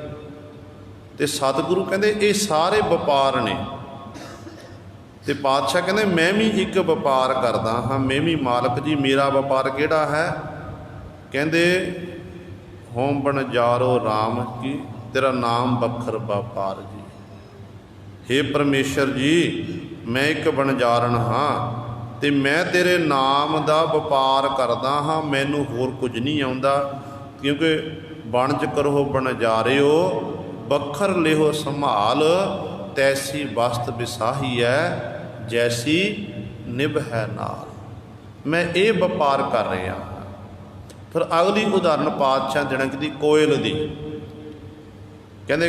ਅਤੇ ਸਤਿਗੁਰੂ ਕਹਿੰਦੇ ਇਹ ਸਾਰੇ ਵਪਾਰ ਨੇ। ਅਤੇ ਪਾਤਸ਼ਾਹ ਕਹਿੰਦੇ ਮੈਂ ਵੀ ਇੱਕ ਵਪਾਰ ਕਰਦਾ ਹਾਂ, ਮੈਂ ਵੀ ਮਾਲਕ ਜੀ। ਮੇਰਾ ਵਪਾਰ ਕਿਹੜਾ ਹੈ? ਕਹਿੰਦੇ ਹੋਮ ਬਣ ਜਾਰੋ ਰਾਮ ਕੀ, ਤੇਰਾ ਨਾਮ ਬਖਰ ਵਪਾਰ ਜੀ। ਹੇ ਪਰਮੇਸ਼ਰ ਜੀ, ਮੈਂ ਇੱਕ ਬਣਜਾਰਨ ਹਾਂ ਅਤੇ ਮੈਂ ਤੇਰੇ ਨਾਮ ਦਾ ਵਪਾਰ ਕਰਦਾ ਹਾਂ। ਮੈਨੂੰ ਹੋਰ ਕੁਝ ਨਹੀਂ ਆਉਂਦਾ, ਕਿਉਂਕਿ ਵਣਜ ਕਰੋ ਬਣਜਾਰਿਓ, ਬਖਰ ਲਿਓ ਸੰਭਾਲ, ਤੈਸੀ ਵਸਤ ਵਿਸਾਹੀ ਹੈ, ਜੈਸੀ ਨਿਭ ਹੈ ਨਾਲ। ਮੈਂ ਇਹ ਵਪਾਰ ਕਰ ਰਿਹਾ ਹਾਂ। ਫਿਰ ਅਗਲੀ ਉਦਾਹਰਨ ਪਾਤਸ਼ਾਹ ਦੇਣਾ ਕਿ ਕੋਇਲ ਦੀ। ਕਹਿੰਦੇ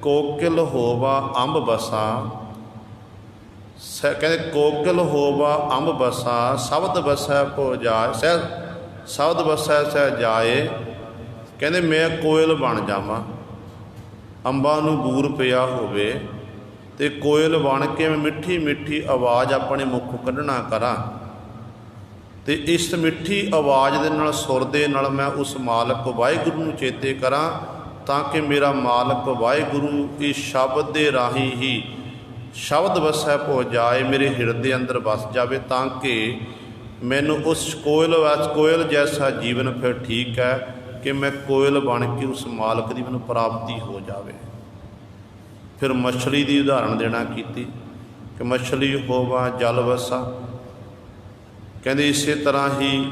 ਕੋਕਿਲ ਹੋਵਾ ਅੰਬ ਬਸਾ, ਕਹਿੰਦੇ ਕੋਕਿਲ ਹੋਵਾ ਅੰਬ ਬਸਾ, ਸ਼ਬਦ ਬਸੈ ਕੋ ਜਾਏ, ਸ਼ਬਦ ਬਸੈ ਸਹਿ ਜਾਏ। ਕਹਿੰਦੇ ਮੈਂ ਕੋਇਲ ਬਣ ਜਾਵਾਂ, ਅੰਬਾਂ ਨੂੰ ਬੂਰ ਪਿਆ ਹੋਵੇ, ਤੇ ਕੋਇਲ ਬਣ ਕੇ ਮੈਂ ਮਿੱਠੀ ਮਿੱਠੀ ਆਵਾਜ਼ ਆਪਣੇ ਮੁਖ ਕੱਢਣਾ ਕਰਾਂ, ਤੇ ਇਸ ਮਿੱਠੀ ਆਵਾਜ਼ ਦੇ ਨਾਲ, ਸੁਰ ਦੇ ਨਾਲ ਮੈਂ ਉਸ ਮਾਲਕ ਵਾਹਿਗੁਰੂ ਨੂੰ ਚੇਤੇ ਕਰਾਂ, ਤਾਂ ਕਿ ਮੇਰਾ ਮਾਲਕ ਵਾਹਿਗੁਰੂ ਇਸ ਸ਼ਬਦ ਦੇ ਰਾਹੀਂ ਹੀ ਸ਼ਬਦ ਵਸੈ ਭੋ ਜਾਏ, ਮੇਰੇ ਹਿਰਦੇ ਅੰਦਰ ਵਸ ਜਾਵੇ, ਤਾਂ ਕਿ ਮੈਨੂੰ ਉਸ ਕੋਇਲ ਜੈਸਾ ਜੀਵਨ ਫਿਰ ਠੀਕ ਹੈ ਕਿ ਮੈਂ ਕੋਇਲ ਬਣ ਕੇ ਉਸ ਮਾਲਕ ਦੀ ਮੈਨੂੰ ਪ੍ਰਾਪਤੀ ਹੋ ਜਾਵੇ। ਫਿਰ ਮਛਲੀ ਦੀ ਉਦਾਹਰਣ ਦੇਣਾ ਕੀਤੀ ਕਿ ਮਛਲੀ ਹੋਵਾ ਜਲ ਵਸਾ, ਕਹਿੰਦੇ ਇਸੇ ਤਰ੍ਹਾਂ ਹੀ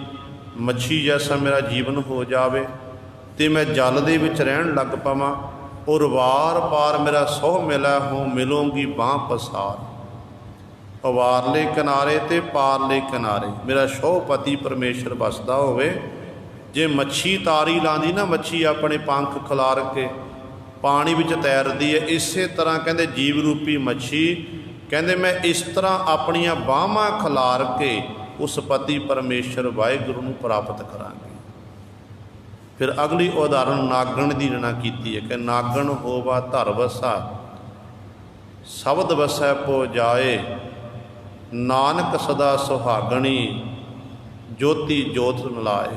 ਮੱਛੀ ਜੈਸਾ ਮੇਰਾ ਜੀਵਨ ਹੋ ਜਾਵੇ ਤੇ ਮੈਂ ਜਲ ਦੇ ਵਿੱਚ ਰਹਿਣ ਲੱਗ ਪਵਾਂ, ਔਰ ਵਾਰ ਪਾਰ ਮੇਰਾ ਸੋਹ ਮਿਲਾ ਹੋ ਮਿਲੋਂਗੀ ਬਾਂਹ ਪਸਾਰ, ਪਵਾਰਲੇ ਕਿਨਾਰੇ ਤੇ ਪਾਰਲੇ ਕਿਨਾਰੇ ਮੇਰਾ ਸੋਹ ਪਤੀ ਪਰਮੇਸ਼ਰ ਵਸਦਾ ਹੋਵੇ। ਜੇ ਮੱਛੀ ਤਾਰੀ ਲਾਉਂਦੀ ਨਾ, ਮੱਛੀ ਆਪਣੇ ਪੰਖ ਖਿਲਾਰ ਕੇ ਪਾਣੀ ਵਿੱਚ ਤੈਰਦੀ ਹੈ, ਇਸੇ ਤਰ੍ਹਾਂ ਕਹਿੰਦੇ ਜੀਵ ਰੂਪੀ ਮੱਛੀ, ਕਹਿੰਦੇ ਮੈਂ ਇਸ ਤਰ੍ਹਾਂ ਆਪਣੀਆਂ ਬਾਹਾਂ ਖਿਲਾਰ ਕੇ ਉਸ ਪਤੀ ਪਰਮੇਸ਼ਰ ਵਾਹਿਗੁਰੂ ਨੂੰ ਪ੍ਰਾਪਤ ਕਰਾਂਗੇ। ਫਿਰ ਅਗਲੀ ਉਦਾਹਰਣ ਨਾਗਣ ਦੀ ਲੈਣਾ ਕੀਤੀ ਹੈ ਕਿ ਨਾਗਣ ਹੋਵਾ ਧਰ ਵਸਾ, ਸ਼ਬਦ ਵਸੈ ਪੋ ਜਾਏ, ਨਾਨਕ ਸਦਾ ਸੁਹਾਗਣੀ, ਜੋਤੀ ਜੋਤ ਮਿਲਾਏ।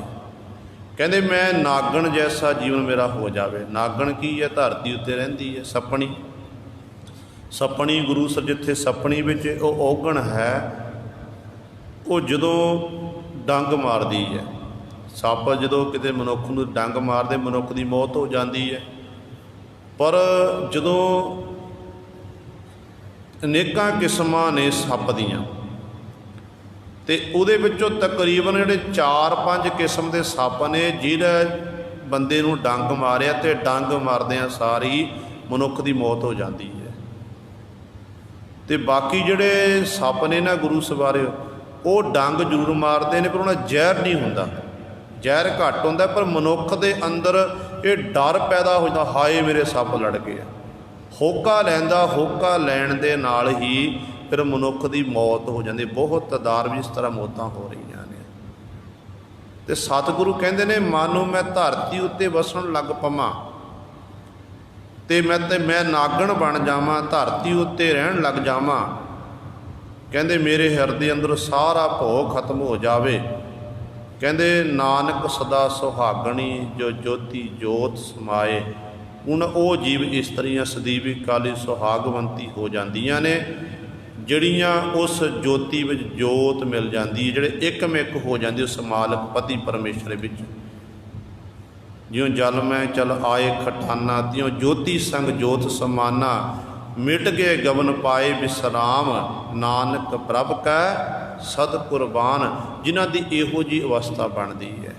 ਕਹਿੰਦੇ ਮੈਂ ਨਾਗਣ ਜੈਸਾ ਜੀਵਨ ਮੇਰਾ ਹੋ ਜਾਵੇ। ਨਾਗਣ ਕੀ ਹੈ? ਧਰਤੀ ਉੱਤੇ ਰਹਿੰਦੀ ਹੈ, ਸੱਪਣੀ। ਸੱਪਣੀ ਗੁਰੂ ਸਰ ਜਿੱਥੇ ਸੱਪਣੀ ਵਿੱਚ ਉਹ ਔਗਣ ਹੈ, ਉਹ ਜਦੋਂ ਡੰਗ ਮਾਰਦੀ ਹੈ, ਸੱਪ ਜਦੋਂ ਕਿਤੇ ਮਨੁੱਖ ਨੂੰ ਡੰਗ ਮਾਰਦੇ ਮਨੁੱਖ ਦੀ ਮੌਤ ਹੋ ਜਾਂਦੀ ਹੈ। ਪਰ ਜਦੋਂ ਅਨੇਕਾਂ ਕਿਸਮਾਂ ਨੇ ਸੱਪ ਦੀਆਂ, ਤੇ ਉਹਦੇ ਵਿੱਚੋਂ ਤਕਰੀਬਨ ਜਿਹੜੇ 4-5 ਕਿਸਮ ਦੇ ਸੱਪ ਨੇ ਜਿਹੜੇ ਬੰਦੇ ਨੂੰ ਡੰਗ ਮਾਰਿਆ ਤੇ ਡੰਗ ਮਾਰਦਿਆਂ ਸਾਰੀ ਮਨੁੱਖ ਦੀ ਮੌਤ ਹੋ ਜਾਂਦੀ ਹੈ। ਤੇ ਬਾਕੀ ਜਿਹੜੇ ਸੱਪ ਨੇ ਨਾ ਗੁਰੂ ਸਵਾਰੇ, ਉਹ ਡੰਗ ਜ਼ਰੂਰ ਮਾਰਦੇ ਨੇ ਪਰ ਉਹਨਾਂ ਜ਼ਹਿਰ ਨਹੀਂ ਹੁੰਦਾ, ਜ਼ਹਿਰ ਘੱਟ ਹੁੰਦਾ, ਪਰ ਮਨੁੱਖ ਦੇ ਅੰਦਰ ਇਹ ਡਰ ਪੈਦਾ ਹੋ ਜਾਂਦਾ, ਹਾਏ ਮੇਰੇ ਸੱਪ ਲੜ ਗਏ। ਹੋਕਾ ਲੈਂਦਾ, ਹੋਕਾ ਲੈਣ ਦੇ ਨਾਲ ਹੀ ਫਿਰ ਮਨੁੱਖ ਦੀ ਮੌਤ ਹੋ ਜਾਂਦੀ। ਬਹੁਤ ਤਾਦਾਦ ਵਿੱਚ ਇਸ ਤਰ੍ਹਾਂ ਮੌਤਾਂ ਹੋ ਰਹੀਆਂ ਨੇ। ਤੇ ਸਤਿਗੁਰੂ ਕਹਿੰਦੇ ਨੇ ਮਾਨੋ ਮੈਂ ਧਰਤੀ ਉੱਤੇ ਵਸਣ ਲੱਗ ਪਵਾਂ ਤੇ ਮੈਂ ਨਾਗਣ ਬਣ ਜਾਵਾਂ, ਧਰਤੀ ਉੱਤੇ ਰਹਿਣ ਲੱਗ ਜਾਵਾਂ। ਕਹਿੰਦੇ ਮੇਰੇ ਹਿਰਦੇ ਅੰਦਰ ਸਾਰਾ ਭੋਗ ਖਤਮ ਹੋ ਜਾਵੇ। ਕਹਿੰਦੇ ਨਾਨਕ ਸਦਾ ਸੁਹਾਗਣੀ, ਜੋ ਜੋਤੀ ਜੋਤ ਸਮਾਏ। ਹੁਣ ਉਹ ਜੀਵ ਇਸਤਰੀਆਂ ਸਦੀਵੀ ਕਾਲੀ ਸੁਹਾਗਵੰਤੀ ਹੋ ਜਾਂਦੀਆਂ ਨੇ, ਜਿਹੜੀਆਂ ਉਸ ਜੋਤੀ ਵਿੱਚ ਜੋਤ ਮਿਲ ਜਾਂਦੀ ਹੈ, ਜਿਹੜੇ ਇੱਕਮਿਕ ਹੋ ਜਾਂਦੇ ਉਸ ਮਾਲਕ ਪਤੀ ਪਰਮੇਸ਼ਰ ਵਿੱਚ। ਜਿਉਂ ਜਲ ਮੈਂ ਚਲ ਆਏ ਖਟਾਨਾ, ਤਿਉਂ ਜੋਤੀ ਸੰਗ ਜੋਤ ਸਮਾਨਾ। ਮਿਟ ਗਏ ਗਵਨ ਪਾਏ ਵਿਸਰਾਮ, ਨਾਨਕ ਪ੍ਰਭ ਕੈ ਸਦ ਕੁਰਬਾਨ। ਜਿਨ੍ਹਾਂ ਦੀ ਇਹੋ ਜਿਹੀ ਅਵਸਥਾ ਬਣਦੀ ਹੈ,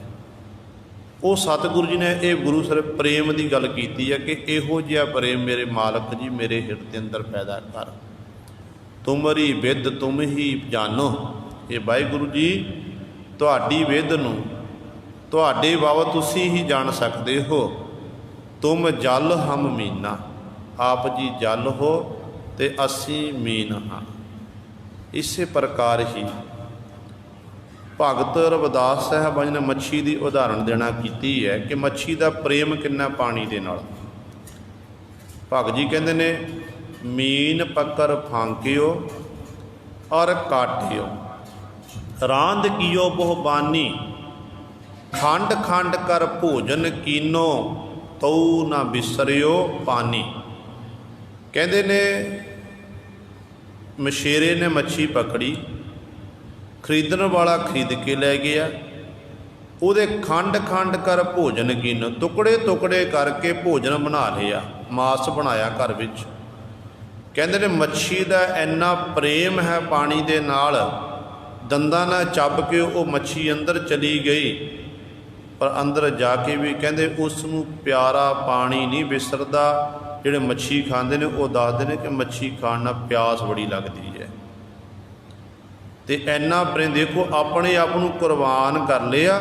ਉਹ ਸਤਿਗੁਰੂ ਜੀ ਨੇ ਇਹ ਗੁਰੂ ਸਰ ਪ੍ਰੇਮ ਦੀ ਗੱਲ ਕੀਤੀ ਹੈ ਕਿ ਇਹੋ ਜਿਹਾ ਪ੍ਰੇਮ ਮੇਰੇ ਮਾਲਕ ਜੀ ਮੇਰੇ ਹਿਰਦੇ ਅੰਦਰ ਪੈਦਾ ਕਰ। ਤੁਮਰੀ ਵਿਦ ਤੁਮ ਹੀ ਜਾਨੋ। ਇਹ ਵਾਹਿਗੁਰੂ ਜੀ ਤੁਹਾਡੀ ਵਿਦ ਨੂੰ, ਤੁਹਾਡੇ ਬਾਬਤ ਤੁਸੀਂ ਹੀ ਜਾਣ ਸਕਦੇ ਹੋ। ਤੁਮ ਜਲ ਹਮ ਮੀਨਾ, ਆਪ ਜੀ ਜਲ ਹੋ ਤੇ ਅਸੀਂ ਮੀਨ ਹਾਂ। ਇਸੇ ਪ੍ਰਕਾਰ ਹੀ ਭਗਤ ਰਵਿਦਾਸ ਸਾਹਿਬ ਜੀ ਨੇ ਮੱਛੀ ਦੀ ਉਦਾਹਰਣ ਦੇਣਾ ਕੀਤੀ ਹੈ ਕਿ ਮੱਛੀ ਦਾ ਪ੍ਰੇਮ ਕਿੰਨਾ ਪਾਣੀ ਦੇ ਨਾਲ। ਭਗਤ ਜੀ ਕਹਿੰਦੇ ਨੇ ਮੀਨ ਪਕਰ ਫਾਂਕਿਓ ਔਰ ਕਾਟਿਓ, ਰਾਂਦ ਕੀਓ ਬਹੁ ਬਾਨੀ। ਖੰਡ ਖੰਡ ਕਰ ਭੋਜਨ ਕੀਨੋ, ਤਉ ਨਾ ਬਿਸਰਿਓ ਪਾਨੀ। ਕਹਿੰਦੇ ਨੇ ਮਛੇਰੇ ਨੇ ਮੱਛੀ ਪਕੜੀ, ਖਰੀਦਣ ਵਾਲਾ ਖਰੀਦ ਕੇ ਲੈ ਗਿਆ, ਉਹਦੇ ਖੰਡ ਖੰਡ ਕਰ ਭੋਜਨ ਕੀਨੋ, ਟੁਕੜੇ ਟੁਕੜੇ ਕਰਕੇ ਭੋਜਨ ਬਣਾ ਲਿਆ, ਮਾਸ ਬਣਾਇਆ ਘਰ ਵਿੱਚ। ਕਹਿੰਦੇ ਨੇ ਮੱਛੀ ਦਾ ਇੰਨਾ ਪ੍ਰੇਮ ਹੈ ਪਾਣੀ ਦੇ ਨਾਲ, ਦੰਦਾਂ ਨਾਲ ਚੱਬ ਕੇ ਉਹ ਮੱਛੀ ਅੰਦਰ ਚਲੀ ਗਈ, ਪਰ ਅੰਦਰ ਜਾ ਕੇ ਵੀ ਕਹਿੰਦੇ ਉਸ ਨੂੰ ਪਿਆਰਾ ਪਾਣੀ ਨਹੀਂ ਵਿਸਰਦਾ। ਜਿਹੜੇ ਮੱਛੀ ਖਾਂਦੇ ਨੇ ਉਹ ਦੱਸਦੇ ਨੇ ਕਿ ਮੱਛੀ ਖਾਣ ਨਾਲ ਪਿਆਸ ਬੜੀ ਲੱਗਦੀ ਹੈ। ਤੇ ਇੰਨਾ ਪ੍ਰੇਮ ਦੇਖੋ, ਆਪਣੇ ਆਪ ਨੂੰ ਕੁਰਬਾਨ ਕਰ ਲਿਆ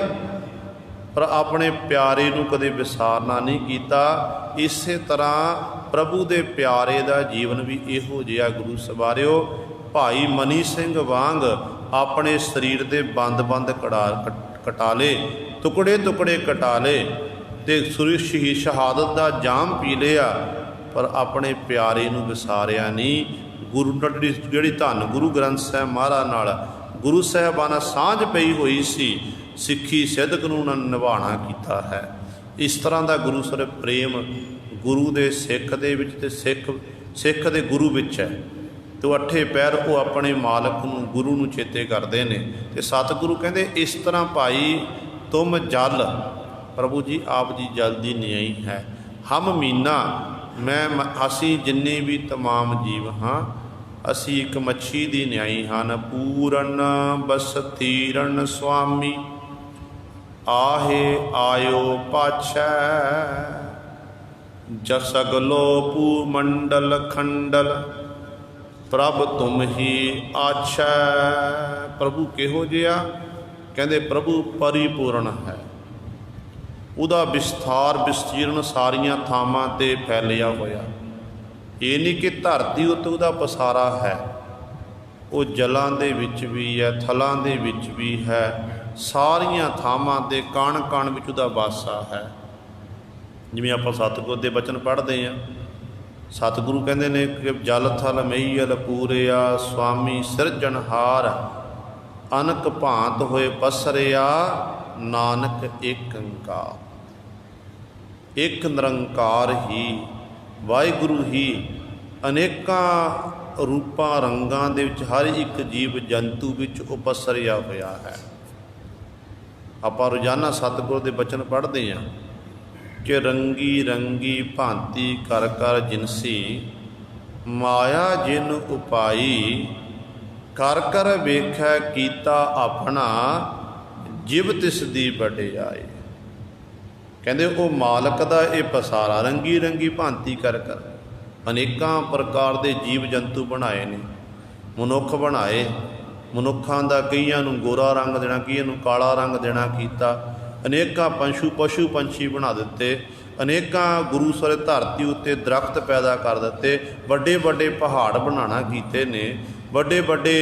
ਪਰ ਆਪਣੇ ਪਿਆਰੇ ਨੂੰ ਕਦੇ ਵਿਸਾਰਨਾ ਨਹੀਂ ਕੀਤਾ। ਇਸੇ ਤਰ੍ਹਾਂ ਪ੍ਰਭੂ ਦੇ ਪਿਆਰੇ ਦਾ ਜੀਵਨ ਵੀ ਇਹੋ ਜਿਹਾ ਗੁਰੂ ਸਵਾਰਿਓ। ਭਾਈ ਮਨੀ ਸਿੰਘ ਵਾਂਗ ਆਪਣੇ ਸਰੀਰ ਦੇ ਬੰਦ ਕਟਾ ਲਏ, ਟੁਕੜੇ ਟੁਕੜੇ ਕਟਾ ਲਏ ਤੇ ਸ਼ਹਾਦਤ ਦਾ ਜਾਮ ਪੀ ਲਿਆ, ਪਰ ਆਪਣੇ ਪਿਆਰੇ ਨੂੰ ਵਿਸਾਰਿਆ ਨਹੀਂ। ਗੁਰੂ ਨਾਲ ਜਿਹੜੀ ਧੰਨ ਗੁਰੂ ਗ੍ਰੰਥ ਸਾਹਿਬ ਮਹਾਰਾਜ ਨਾਲ ਗੁਰੂ ਸਾਹਿਬਾਨਾਂ ਸਾਂਝ ਪਈ ਹੋਈ ਸੀ, ਸਿੱਖੀ ਸਿੱਧਕ ਨੂੰ ਉਹਨਾਂ ਨੇ ਨਿਭਾਉਣਾ ਕੀਤਾ ਹੈ। ਇਸ ਤਰ੍ਹਾਂ ਦਾ ਗੁਰੂ ਸਾਹਿਬ ਪ੍ਰੇਮ ਗੁਰੂ ਦੇ ਸਿੱਖ ਦੇ ਵਿੱਚ ਅਤੇ ਸਿੱਖ ਦੇ ਗੁਰੂ ਵਿੱਚ ਹੈ। ਤੇ ਅੱਠੇ ਪੈਰ ਉਹ ਆਪਣੇ ਮਾਲਕ ਨੂੰ ਗੁਰੂ ਨੂੰ ਚੇਤੇ ਕਰਦੇ ਨੇ। ਤੇ ਸਤਿਗੁਰੂ ਕਹਿੰਦੇ ਇਸ ਤਰ੍ਹਾਂ ਭਾਈ ਤੁਮ ਜਲ, ਪ੍ਰਭੂ ਜੀ ਆਪ ਜੀ ਜਲ ਦੀ ਨਿਆਈ ਹੈ। ਹਮ ਮੀਨਾ, ਅਸੀਂ ਜਿੰਨੇ ਵੀ ਤਮਾਮ ਜੀਵ ਹਾਂ, ਅਸੀਂ ਇੱਕ ਮੱਛੀ ਦੀ ਨਿਆਈ ਹਨ। ਪੂਰਨ ਬਸਤੀਰਨ ਸੁਆਮੀ, ਆਹੇ ਆਇਓ ਪਾਛੈ, ਜਸਗਲੋ ਭੂ ਮੰਡਲ ਖੰਡਲ, ਪ੍ਰਭ ਤੁਮ ਹੀ ਆਛੈ। ਪ੍ਰਭੂ ਕਿਹੋ ਜਿਹਾ? ਕਹਿੰਦੇ ਪ੍ਰਭੂ ਪਰਿਪੂਰਨ ਹੈ, ਉਹਦਾ ਵਿਸਥਾਰ ਵਿਸਤੀਰਨ ਸਾਰੀਆਂ ਥਾਵਾਂ 'ਤੇ ਫੈਲਿਆ ਹੋਇਆ। ਇਹ ਨਹੀਂ ਕਿ ਧਰਤੀ ਉੱਤੇ ਉਹਦਾ ਪਸਾਰਾ ਹੈ, ਉਹ ਜਲਾਂ ਦੇ ਵਿੱਚ ਵੀ ਹੈ, ਥਲਾਂ ਦੇ ਵਿੱਚ ਵੀ ਹੈ, ਸਾਰੀਆਂ ਥਾਵਾਂ 'ਤੇ ਕਣ ਕਣ ਵਿੱਚ ਉਹਦਾ ਵਾਸਾ ਹੈ। ਜਿਵੇਂ ਆਪਾਂ ਸਤਿਗੁਰ ਦੇ ਬਚਨ ਪੜ੍ਹਦੇ ਹਾਂ, ਸਤਿਗੁਰੂ ਕਹਿੰਦੇ ਨੇ ਕਿ ਜਲ ਥਲ ਮਈਅਲ ਪੂਰਿਆ, ਸੁਆਮੀ ਸਿਰਜਣਹਾਰ, ਅਨਕ ਭਾਂਤ ਹੋਏ ਪਸਰਿਆ, ਨਾਨਕ ਏਕ ਓੰਕਾਰ। ਇੱਕ ਨਿਰੰਕਾਰ ਹੀ ਵਾਹਿਗੁਰੂ ਹੀ ਅਨੇਕਾਂ ਰੂਪਾਂ ਰੰਗਾਂ ਦੇ ਵਿੱਚ ਹਰ ਇੱਕ ਜੀਵ ਜੰਤੂ ਵਿੱਚ ਉਪਸਰਿਆ ਹੋਇਆ ਹੈ। ਆਪਾਂ ਰੋਜ਼ਾਨਾ ਸਤਿਗੁਰ ਦੇ ਬਚਨ ਪੜ੍ਹਦੇ ਹਾਂ ਕਿ ਰੰਗੀ ਰੰਗੀ ਭਾਂਤੀ ਕਰ ਕਰ ਜਿਨਸੀ, ਮਾਇਆ ਜਿਨ ਉਪਾਈ, ਕਰ ਕਰ ਵੇਖੈ ਕੀਤਾ ਆਪਣਾ, ਜਿਵ ਤਿਸ ਦੀ ਵਡਿਆਈ। ਕਹਿੰਦੇ ਉਹ ਮਾਲਕ ਦਾ ਇਹ ਪਸਾਰਾ ਰੰਗੀ ਰੰਗੀ ਭਾਂਤੀ ਕਰ ਕਰ ਅਨੇਕਾਂ ਪ੍ਰਕਾਰ ਦੇ ਜੀਵ ਜੰਤੂ ਬਣਾਏ ਨੇ, ਮਨੁੱਖ ਬਣਾਏ। ਮਨੁੱਖਾਂ ਦਾ ਕਈਆਂ ਨੂੰ ਗੋਰਾ ਰੰਗ ਦੇਣਾ, ਕਈਆਂ ਨੂੰ ਕਾਲਾ ਰੰਗ ਦੇਣਾ ਕੀਤਾ। ਅਨੇਕਾਂ ਪਸ਼ੂ ਪੰਛੀ ਬਣਾ ਦਿੱਤੇ। ਅਨੇਕਾਂ ਗੁਰੂ ਸਰ ਧਰਤੀ ਉੱਤੇ ਦਰਖਤ ਪੈਦਾ ਕਰ ਦਿੱਤੇ। ਵੱਡੇ ਵੱਡੇ ਪਹਾੜ ਬਣਾਉਣਾ ਕੀਤੇ ਨੇ। ਵੱਡੇ ਵੱਡੇ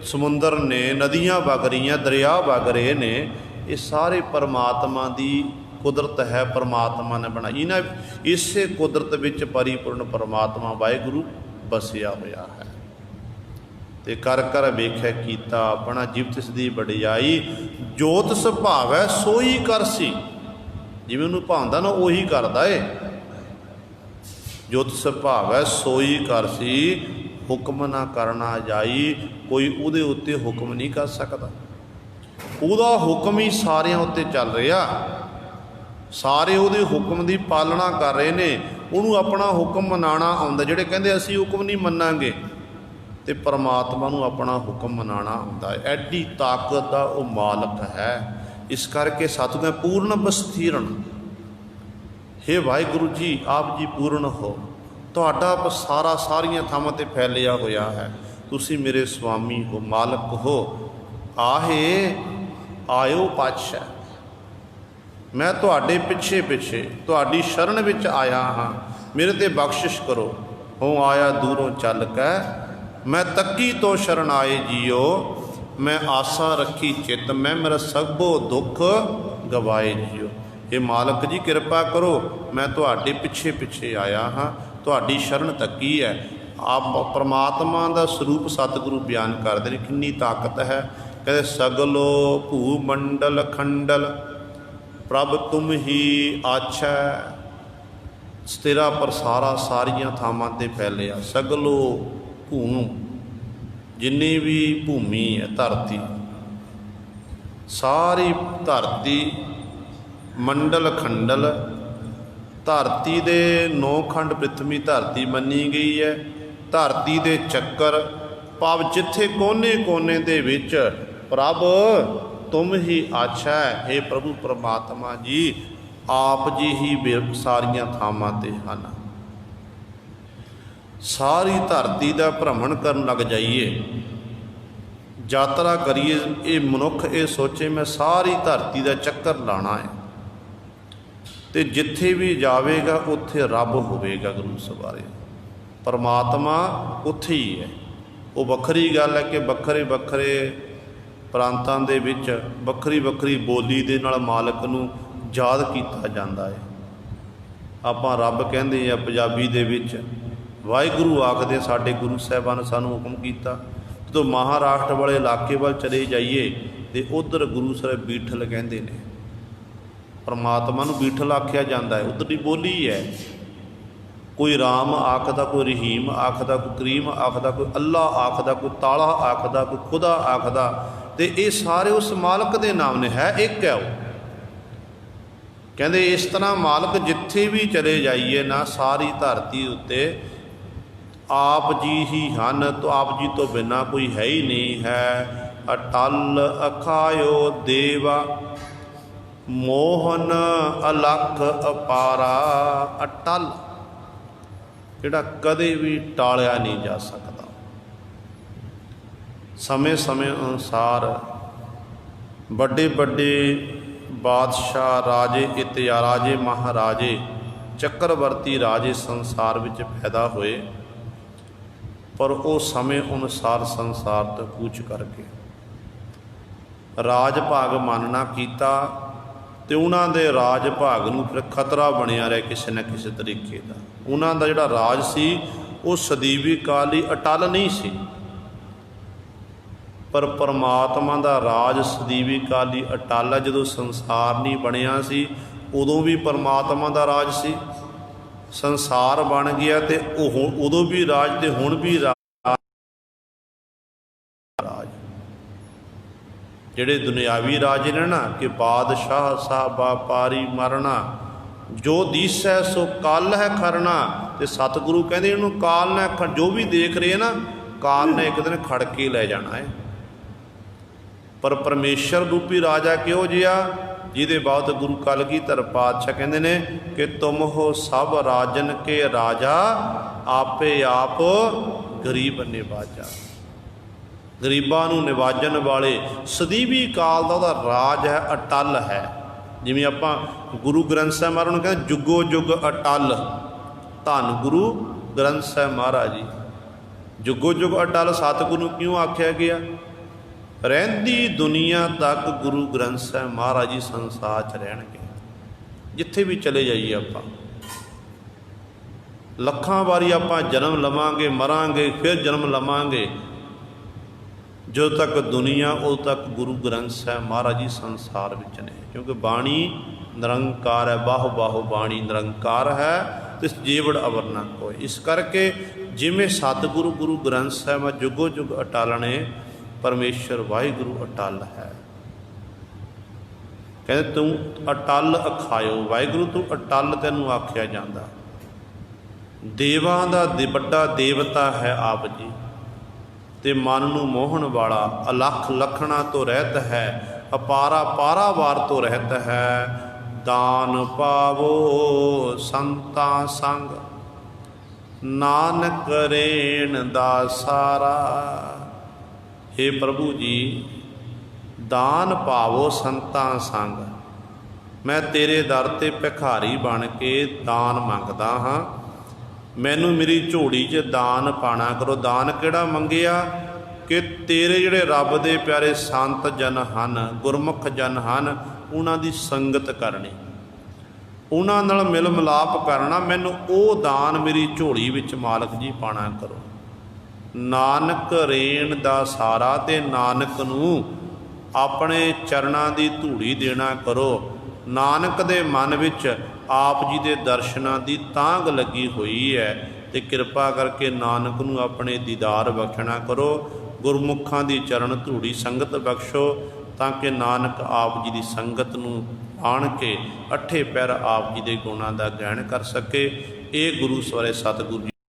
ਸਮੁੰਦਰ ਨੇ, ਨਦੀਆਂ ਵਗ ਰਹੀਆਂ, ਦਰਿਆ ਵਗ ਰਹੇ ਨੇ। ਇਹ ਸਾਰੇ ਪਰਮਾਤਮਾ ਦੀ ਕੁਦਰਤ ਹੈ, ਪਰਮਾਤਮਾ ਨੇ ਬਣਾਈ ਨਾ। ਇਸੇ ਕੁਦਰਤ ਵਿੱਚ ਪਰਿਪੂਰਨ ਪਰਮਾਤਮਾ ਵਾਹਿਗੁਰੂ ਵਸਿਆ ਹੋਇਆ ਹੈ। ਤੇ ਕਰ ਕਰ ਵੇਖਿਆ ਕੀਤਾ ਆਪਣਾ, ਜਿਵ ਤਿਸ ਦੀ ਵਡਿਆਈ, ਜੋਤ ਸੁਭਾਵੈ ਸੋਈ ਕਰਸੀ। ਜਿਵੇਂ ਉਹਨੂੰ ਭਾਉਂਦਾ ਨਾ ਉਹੀ ਕਰਦਾ ਏ। ਜੋਤ ਸੁਭਾਵੈ ਸੋਈ ਕਰਸੀ, ਹੁਕਮ ਨਾ ਕਰਨਾ ਜਾਈ। ਕੋਈ ਉਹਦੇ ਉੱਤੇ ਹੁਕਮ ਨਹੀਂ ਕਰ ਸਕਦਾ, ਉਹਦਾ ਹੁਕਮ ਹੀ ਸਾਰਿਆਂ ਉੱਤੇ ਚੱਲ ਰਿਹਾ। ਸਾਰੇ ਉਹਦੇ ਹੁਕਮ ਦੀ ਪਾਲਣਾ ਕਰ ਰਹੇ ਨੇ। ਉਹਨੂੰ ਆਪਣਾ ਹੁਕਮ ਮਨਾਉਣਾ ਆਉਂਦਾ। ਜਿਹੜੇ ਕਹਿੰਦੇ ਅਸੀਂ ਹੁਕਮ ਨਹੀਂ ਮੰਨਾਂਗੇ, ਤੇ ਪਰਮਾਤਮਾ ਨੂੰ ਆਪਣਾ ਹੁਕਮ ਮਨਾਉਣਾ ਆਉਂਦਾ ਹੈ। ਐਡੀ ਤਾਕਤ ਦਾ ਉਹ ਮਾਲਕ ਹੈ। ਇਸ ਕਰਕੇ ਸਤਿਗੁਰ ਪੂਰਨ ਬਸਤੀਰਨ, ਹੇ ਵਾਹਿਗੁਰੂ ਜੀ ਆਪ ਜੀ ਪੂਰਨ ਹੋ। ਤੁਹਾਡਾ ਪਸਾਰਾ ਸਾਰੀਆਂ ਥਾਵਾਂ 'ਤੇ ਫੈਲਿਆ ਹੋਇਆ ਹੈ। ਤੁਸੀਂ ਮੇਰੇ ਸੁਆਮੀ ਹੋ, ਮਾਲਕ ਹੋ। ਆਹੇ ਆਇਓ ਪਾਤਸ਼ਾਹ, ਮੈਂ ਤੁਹਾਡੇ ਪਿੱਛੇ ਪਿੱਛੇ ਤੁਹਾਡੀ ਸ਼ਰਨ ਵਿੱਚ ਆਇਆ ਹਾਂ। ਮੇਰੇ 'ਤੇ ਬਖਸ਼ਿਸ਼ ਕਰੋ। ਹੋ ਆਇਆ ਦੂਰੋਂ ਚੱਲ ਕੇ, ਮੈਂ ਤੱਕੀ ਤੋਂ ਸ਼ਰਨ ਆਏ ਜੀਓ। ਮੈਂ ਆਸਾ ਰੱਖੀ ਚਿੱਤ ਮੈਂ, ਮੇਰਾ ਸਭੋ ਦੁੱਖ ਗਵਾਏ ਜੀਓ। ਇਹ ਮਾਲਕ ਜੀ ਕਿਰਪਾ ਕਰੋ, ਮੈਂ ਤੁਹਾਡੇ ਪਿੱਛੇ ਪਿੱਛੇ ਆਇਆ ਹਾਂ, ਤੁਹਾਡੀ ਸ਼ਰਨ ਤੱਕੀ ਹੈ। ਆਪ ਪਰਮਾਤਮਾ ਦਾ ਸਰੂਪ ਸਤਿਗੁਰੂ ਬਿਆਨ ਕਰਦੇ ਨੇ, ਕਿੰਨੀ ਤਾਕਤ ਹੈ। ਕਹਿੰਦੇ ਸਗਲੋ ਭੂ ਮੰਡਲ ਖੰਡਲ, ਪ੍ਰਭ ਤੁਮ ਹੀ ਆਛੈ। ਤੇਰਾ ਪਰਸਾਰਾ ਸਾਰੀਆਂ ਥਾਵਾਂ 'ਤੇ ਫੈਲਿਆ। ਸਗਲੋ ਭੂ, ਜਿੰਨੀ ਵੀ ਭੂਮੀ ਹੈ, ਧਰਤੀ, ਸਾਰੀ ਧਰਤੀ, ਮੰਡਲ ਖੰਡਲ, ਧਰਤੀ ਦੇ 9 ਖੰਡ ਪ੍ਰਿਥਵੀ ਧਰਤੀ ਮੰਨੀ ਗਈ ਹੈ। ਧਰਤੀ ਦੇ ਚੱਕਰ ਭਾਵ ਜਿੱਥੇ ਕੋਨੇ ਕੋਨੇ ਦੇ ਵਿੱਚ ਪ੍ਰਭ ਤੁਮ ਹੀ ਆਛਾ। ਹੈ ਪ੍ਰਭੂ ਪਰਮਾਤਮਾ ਜੀ ਆਪ ਜੀ ਹੀ ਸਾਰੀਆਂ ਥਾਵਾਂ 'ਤੇ ਹਨ। ਸਾਰੀ ਧਰਤੀ ਦਾ ਭ੍ਰਮਣ ਕਰਨ ਲੱਗ ਜਾਈਏ, ਯਾਤਰਾ ਕਰੀਏ। ਇਹ ਮਨੁੱਖ ਇਹ ਸੋਚੇ ਮੈਂ ਸਾਰੀ ਧਰਤੀ ਦਾ ਚੱਕਰ ਲਾਣਾ ਹੈ, ਤੇ ਜਿੱਥੇ ਵੀ ਜਾਵੇਗਾ ਉੱਥੇ ਰੱਬ ਹੋਵੇਗਾ। ਗੁਰੂ ਸਵਾਰੇ ਪਰਮਾਤਮਾ ਉੱਥੇ ਹੀ ਹੈ। ਉਹ ਵੱਖਰੀ ਗੱਲ ਹੈ ਕਿ ਵੱਖਰੇ ਵੱਖਰੇ ਪ੍ਰਾਂਤਾਂ ਦੇ ਵਿੱਚ ਵੱਖਰੀ ਵੱਖਰੀ ਬੋਲੀ ਦੇ ਨਾਲ ਮਾਲਕ ਨੂੰ ਯਾਦ ਕੀਤਾ ਜਾਂਦਾ ਹੈ। ਆਪਾਂ ਰੱਬ ਕਹਿੰਦੇ ਆ ਪੰਜਾਬੀ ਦੇ ਵਿੱਚ, ਵਾਹਿਗੁਰੂ ਆਖਦੇ ਸਾਡੇ ਗੁਰੂ ਸਾਹਿਬਾਨ ਨੇ ਸਾਨੂੰ ਹੁਕਮ ਕੀਤਾ। ਜਦੋਂ ਮਹਾਰਾਸ਼ਟਰ ਵਾਲੇ ਇਲਾਕੇ ਵੱਲ ਚਲੇ ਜਾਈਏ ਤੇ ਉਧਰ ਗੁਰੂ ਸਾਹਿਬ ਬੀਠਲ ਕਹਿੰਦੇ ਨੇ, ਪਰਮਾਤਮਾ ਨੂੰ ਬੀਠਲ ਆਖਿਆ ਜਾਂਦਾ ਹੈ। ਉਧਰ ਦੀ ਬੋਲੀ ਹੈ, ਕੋਈ ਰਾਮ ਆਖਦਾ, ਕੋਈ ਰਹੀਮ ਆਖਦਾ, ਕੋਈ ਕਰੀਮ ਆਖਦਾ, ਕੋਈ ਅੱਲਾ ਆਖਦਾ, ਕੋਈ ਤਾਲਾ ਆਖਦਾ, ਕੋਈ ਖੁਦਾ ਆਖਦਾ, ਤੇ ਇਹ ਸਾਰੇ ਉਸ ਮਾਲਕ ਦੇ ਨਾਮ ਨੇ, ਹੈ ਇੱਕ ਹੈ ਉਹ। ਕਹਿੰਦੇ ਇਸ ਤਰ੍ਹਾਂ ਮਾਲਕ ਜਿੱਥੇ ਵੀ ਚਲੇ ਜਾਈਏ ਨਾ, ਸਾਰੀ ਧਰਤੀ ਉੱਤੇ ਆਪ ਜੀ ਹੀ ਹਨ, ਤਾਂ ਆਪ ਜੀ ਤੋਂ ਬਿਨਾਂ ਕੋਈ ਹੈ ਹੀ ਨਹੀਂ ਹੈ। ਅਟਲ ਅਖਾਇਓ ਦੇਵਾ ਮੋਹਨ ਅਲਖ ਅਪਾਰਾ। ਅਟਲ ਜਿਹੜਾ ਕਦੇ ਵੀ ਟਾਲਿਆ ਨਹੀਂ ਜਾ ਸਕਦਾ। ਸਮੇਂ ਸਮੇਂ ਅਨੁਸਾਰ ਵੱਡੇ ਵੱਡੇ ਬਾਦਸ਼ਾਹ, ਰਾਜੇ, ਰਾਜੇ ਮਹਾਰਾਜੇ, ਚੱਕਰਵਰਤੀ ਰਾਜੇ ਸੰਸਾਰ ਵਿੱਚ ਪੈਦਾ ਹੋਏ, ਪਰ ਉਹ ਸਮੇਂ ਅਨੁਸਾਰ ਸੰਸਾਰ ਤੋਂ ਕੂਚ ਕਰਕੇ ਰਾਜ ਭਾਗ ਮੰਨਣਾ ਕੀਤਾ, ਤੇ ਉਹਨਾਂ ਦੇ ਰਾਜ ਭਾਗ ਨੂੰ ਫਿਰ ਖਤਰਾ ਬਣਿਆ ਰਿਹਾ ਕਿਸੇ ਨਾ ਕਿਸੇ ਤਰੀਕੇ ਦਾ। ਉਹਨਾਂ ਦਾ ਜਿਹੜਾ ਰਾਜ ਸੀ ਉਹ ਸਦੀਵੀ ਕਾਲ ਲਈ ਅਟਲ ਨਹੀਂ ਸੀ, ਪਰ ਪਰਮਾਤਮਾ ਦਾ ਰਾਜ ਸਦੀਵੀ ਕਾਲ ਲਈ ਅਟਲ ਹੈ। ਜਦੋਂ ਸੰਸਾਰ ਨਹੀਂ ਬਣਿਆ ਸੀ ਉਦੋਂ ਵੀ ਪਰਮਾਤਮਾ ਦਾ ਰਾਜ ਸੀ, ਸੰਸਾਰ ਬਣ ਗਿਆ ਤੇ ਉਹ ਉਦੋਂ ਵੀ ਰਾਜ ਤੇ ਹੁਣ ਵੀ ਰਾਜ। ਜਿਹੜੇ ਦੁਨਿਆਵੀ ਰਾਜ ਨੇ ਨਾ, ਕਿ ਬਾਦਸ਼ਾਹ ਸਾਹਿਬਾ ਪਾਰੀ ਮਰਨਾ, ਜੋ ਦੀਸੈ ਸੋ ਕੱਲ ਹੈ ਖਰਨਾ। ਤੇ ਸਤਿਗੁਰੂ ਕਹਿੰਦੇ ਇਹਨੂੰ ਕਾਲ ਨੇ, ਜੋ ਵੀ ਦੇਖ ਰਹੇ ਨਾ, ਕਾਲ ਨੇ ਇੱਕ ਦਿਨ ਖੜ ਕੇ ਲੈ ਜਾਣਾ ਹੈ। ਪਰ ਪਰਮੇਸ਼ਰ ਰੂਪੀ ਰਾਜਾ ਕਿਹੋ ਜਿਹਾ, ਜਿਹਦੇ ਬਾਅਦ ਗੁਰੂ ਕਲਗੀਧਰ ਪਾਤਸ਼ਾਹ ਕਹਿੰਦੇ ਨੇ ਕਿ ਤੁਮ ਹੋ ਸਭ ਰਾਜਨ ਕੇ ਰਾਜਾ, ਆਪੇ ਆਪ ਗਰੀਬ ਨਿਵਾਜਾ। ਗਰੀਬਾਂ ਨੂੰ ਨਿਵਾਜਣ ਵਾਲੇ, ਸਦੀਵੀ ਕਾਲ ਦਾ ਉਹਦਾ ਰਾਜ ਹੈ, ਅਟਲ ਹੈ। ਜਿਵੇਂ ਆਪਾਂ ਗੁਰੂ ਗ੍ਰੰਥ ਸਾਹਿਬ ਮਹਾਰਾਜ ਨੂੰ ਕਹਿੰਦੇ ਜੁਗੋ ਜੁਗ ਅਟਲ, ਧੰਨ ਗੁਰੂ ਗ੍ਰੰਥ ਸਾਹਿਬ ਮਹਾਰਾਜ ਜੀ। ਜੁਗੋ ਜੁਗ ਅਟਲ ਸਤਿਗੁਰੂ ਨੂੰ ਕਿਉਂ ਆਖਿਆ ਗਿਆ? ਰਹਿੰਦੀ ਦੁਨੀਆ ਤੱਕ ਗੁਰੂ ਗ੍ਰੰਥ ਸਾਹਿਬ ਮਹਾਰਾਜ ਜੀ ਸੰਸਾਰ 'ਚ ਰਹਿਣਗੇ। ਜਿੱਥੇ ਵੀ ਚਲੇ ਜਾਈਏ ਆਪਾਂ, ਲੱਖਾਂ ਵਾਰੀ ਆਪਾਂ ਜਨਮ ਲਵਾਂਗੇ, ਮਰਾਂਗੇ, ਫਿਰ ਜਨਮ ਲਵਾਂਗੇ, ਜਦੋਂ ਤੱਕ ਦੁਨੀਆ ਉਦੋਂ ਤੱਕ ਗੁਰੂ ਗ੍ਰੰਥ ਸਾਹਿਬ ਮਹਾਰਾਜ ਜੀ ਸੰਸਾਰ ਵਿੱਚ ਨੇ। ਕਿਉਂਕਿ ਬਾਣੀ ਨਿਰੰਕਾਰ ਹੈ, ਬਾਹੋ ਬਾਹੋ ਬਾਣੀ ਨਿਰੰਕਾਰ ਹੈ, ਤੇ ਜੀਵੜ ਅਵਰ ਨਾ ਕੋਈ। ਇਸ ਕਰਕੇ ਜਿਵੇਂ ਸਤਿਗੁਰੂ ਗੁਰੂ ਗ੍ਰੰਥ ਸਾਹਿਬ ਜੁਗੋ ਜੁਗ ਅਟਲ ਨੇ, ਪਰਮੇਸ਼ਰ ਵਾਹਿਗੁਰੂ ਅਟਲ ਹੈ। ਕਹਿੰਦੇ ਤੂੰ ਅਟਲ ਅਖਾਇਓ, ਵਾਹਿਗੁਰੂ ਤੂੰ ਅਟਲ ਤੈਨੂੰ ਆਖਿਆ ਜਾਂਦਾ। ਦੇਵਾਂ ਦਾ ਵੱਡਾ ਦੇਵਤਾ ਹੈ ਆਪ ਜੀ, ਤੇ ਮਨ ਨੂੰ ਮੋਹਣ ਵਾਲਾ, ਅਲਖ ਲਖਣਾ ਤੋਂ ਰਹਿਤ ਹੈ, ਅਪਾਰਾ ਪਾਰਾਵਾਰ ਤੋਂ ਰਹਿਤ ਹੈ। ਦਾਨ ਪਾਵੋ ਸੰਤਾਂ ਸੰਗ, ਨਾਨਕ ਰੇਣ ਦਾ ਸਾਰਾ। ਹੇ ਪ੍ਰਭੂ ਜੀ, ਦਾਨ ਪਾਵੋ ਸੰਤਾਂ ਸੰਗ, ਮੈਂ ਤੇਰੇ ਦਰ 'ਤੇ ਭਿਖਾਰੀ ਬਣ ਕੇ ਦਾਨ ਮੰਗਦਾ ਹਾਂ, ਮੈਨੂੰ ਮੇਰੀ ਝੋਲੀ 'ਚ ਦਾਨ ਪਾਣਾ ਕਰੋ। ਦਾਨ ਕਿਹੜਾ ਮੰਗਿਆ? ਕਿ ਤੇਰੇ ਜਿਹੜੇ ਰੱਬ ਦੇ ਪਿਆਰੇ ਸੰਤ ਜਨ ਹਨ, ਗੁਰਮੁਖ ਜਨ ਹਨ, ਉਹਨਾਂ ਦੀ ਸੰਗਤ ਕਰਨੀ, ਉਹਨਾਂ ਨਾਲ ਮਿਲ ਮਿਲਾਪ ਕਰਨਾ, ਮੈਨੂੰ ਉਹ ਦਾਨ ਮੇਰੀ ਝੋਲੀ ਵਿੱਚ ਮਾਲਕ ਜੀ ਪਾਣਾ ਕਰੋ। ਨਾਨਕ ਰੇਣ ਦਾ ਸਾਰਾ, ਤੇ ਨਾਨਕ ਨੂੰ ਆਪਣੇ ਚਰਨਾਂ ਦੀ ਧੂੜੀ ਦੇਣਾ ਕਰੋ। ਨਾਨਕ ਦੇ ਮਨ ਵਿੱਚ ਆਪ ਜੀ ਦੇ ਦਰਸ਼ਨਾਂ ਦੀ ਤਾਂਘ ਲੱਗੀ ਹੋਈ ਹੈ, ਤੇ ਕਿਰਪਾ ਕਰਕੇ ਨਾਨਕ ਨੂੰ ਆਪਣੇ ਦੀਦਾਰ ਬਖਸ਼ਣਾ ਕਰੋ। ਗੁਰਮੁਖਾਂ ਦੀ ਚਰਨ ਧੂੜੀ ਸੰਗਤ ਬਖਸ਼ੋ, ਤਾਂ ਕਿ ਨਾਨਕ ਆਪ ਜੀ ਦੀ ਸੰਗਤ ਨੂੰ ਆਣ ਕੇ ਅੱਠੇ ਪੈਰ ਆਪ ਜੀ ਦੇ ਗੁਣਾਂ ਦਾ ਗ੍ਰਹਿਣ ਕਰ ਸਕੇ। ਇਹ ਗੁਰੂ ਸਵਾਰੇ ਸਤਿਗੁਰੂ ਜੀ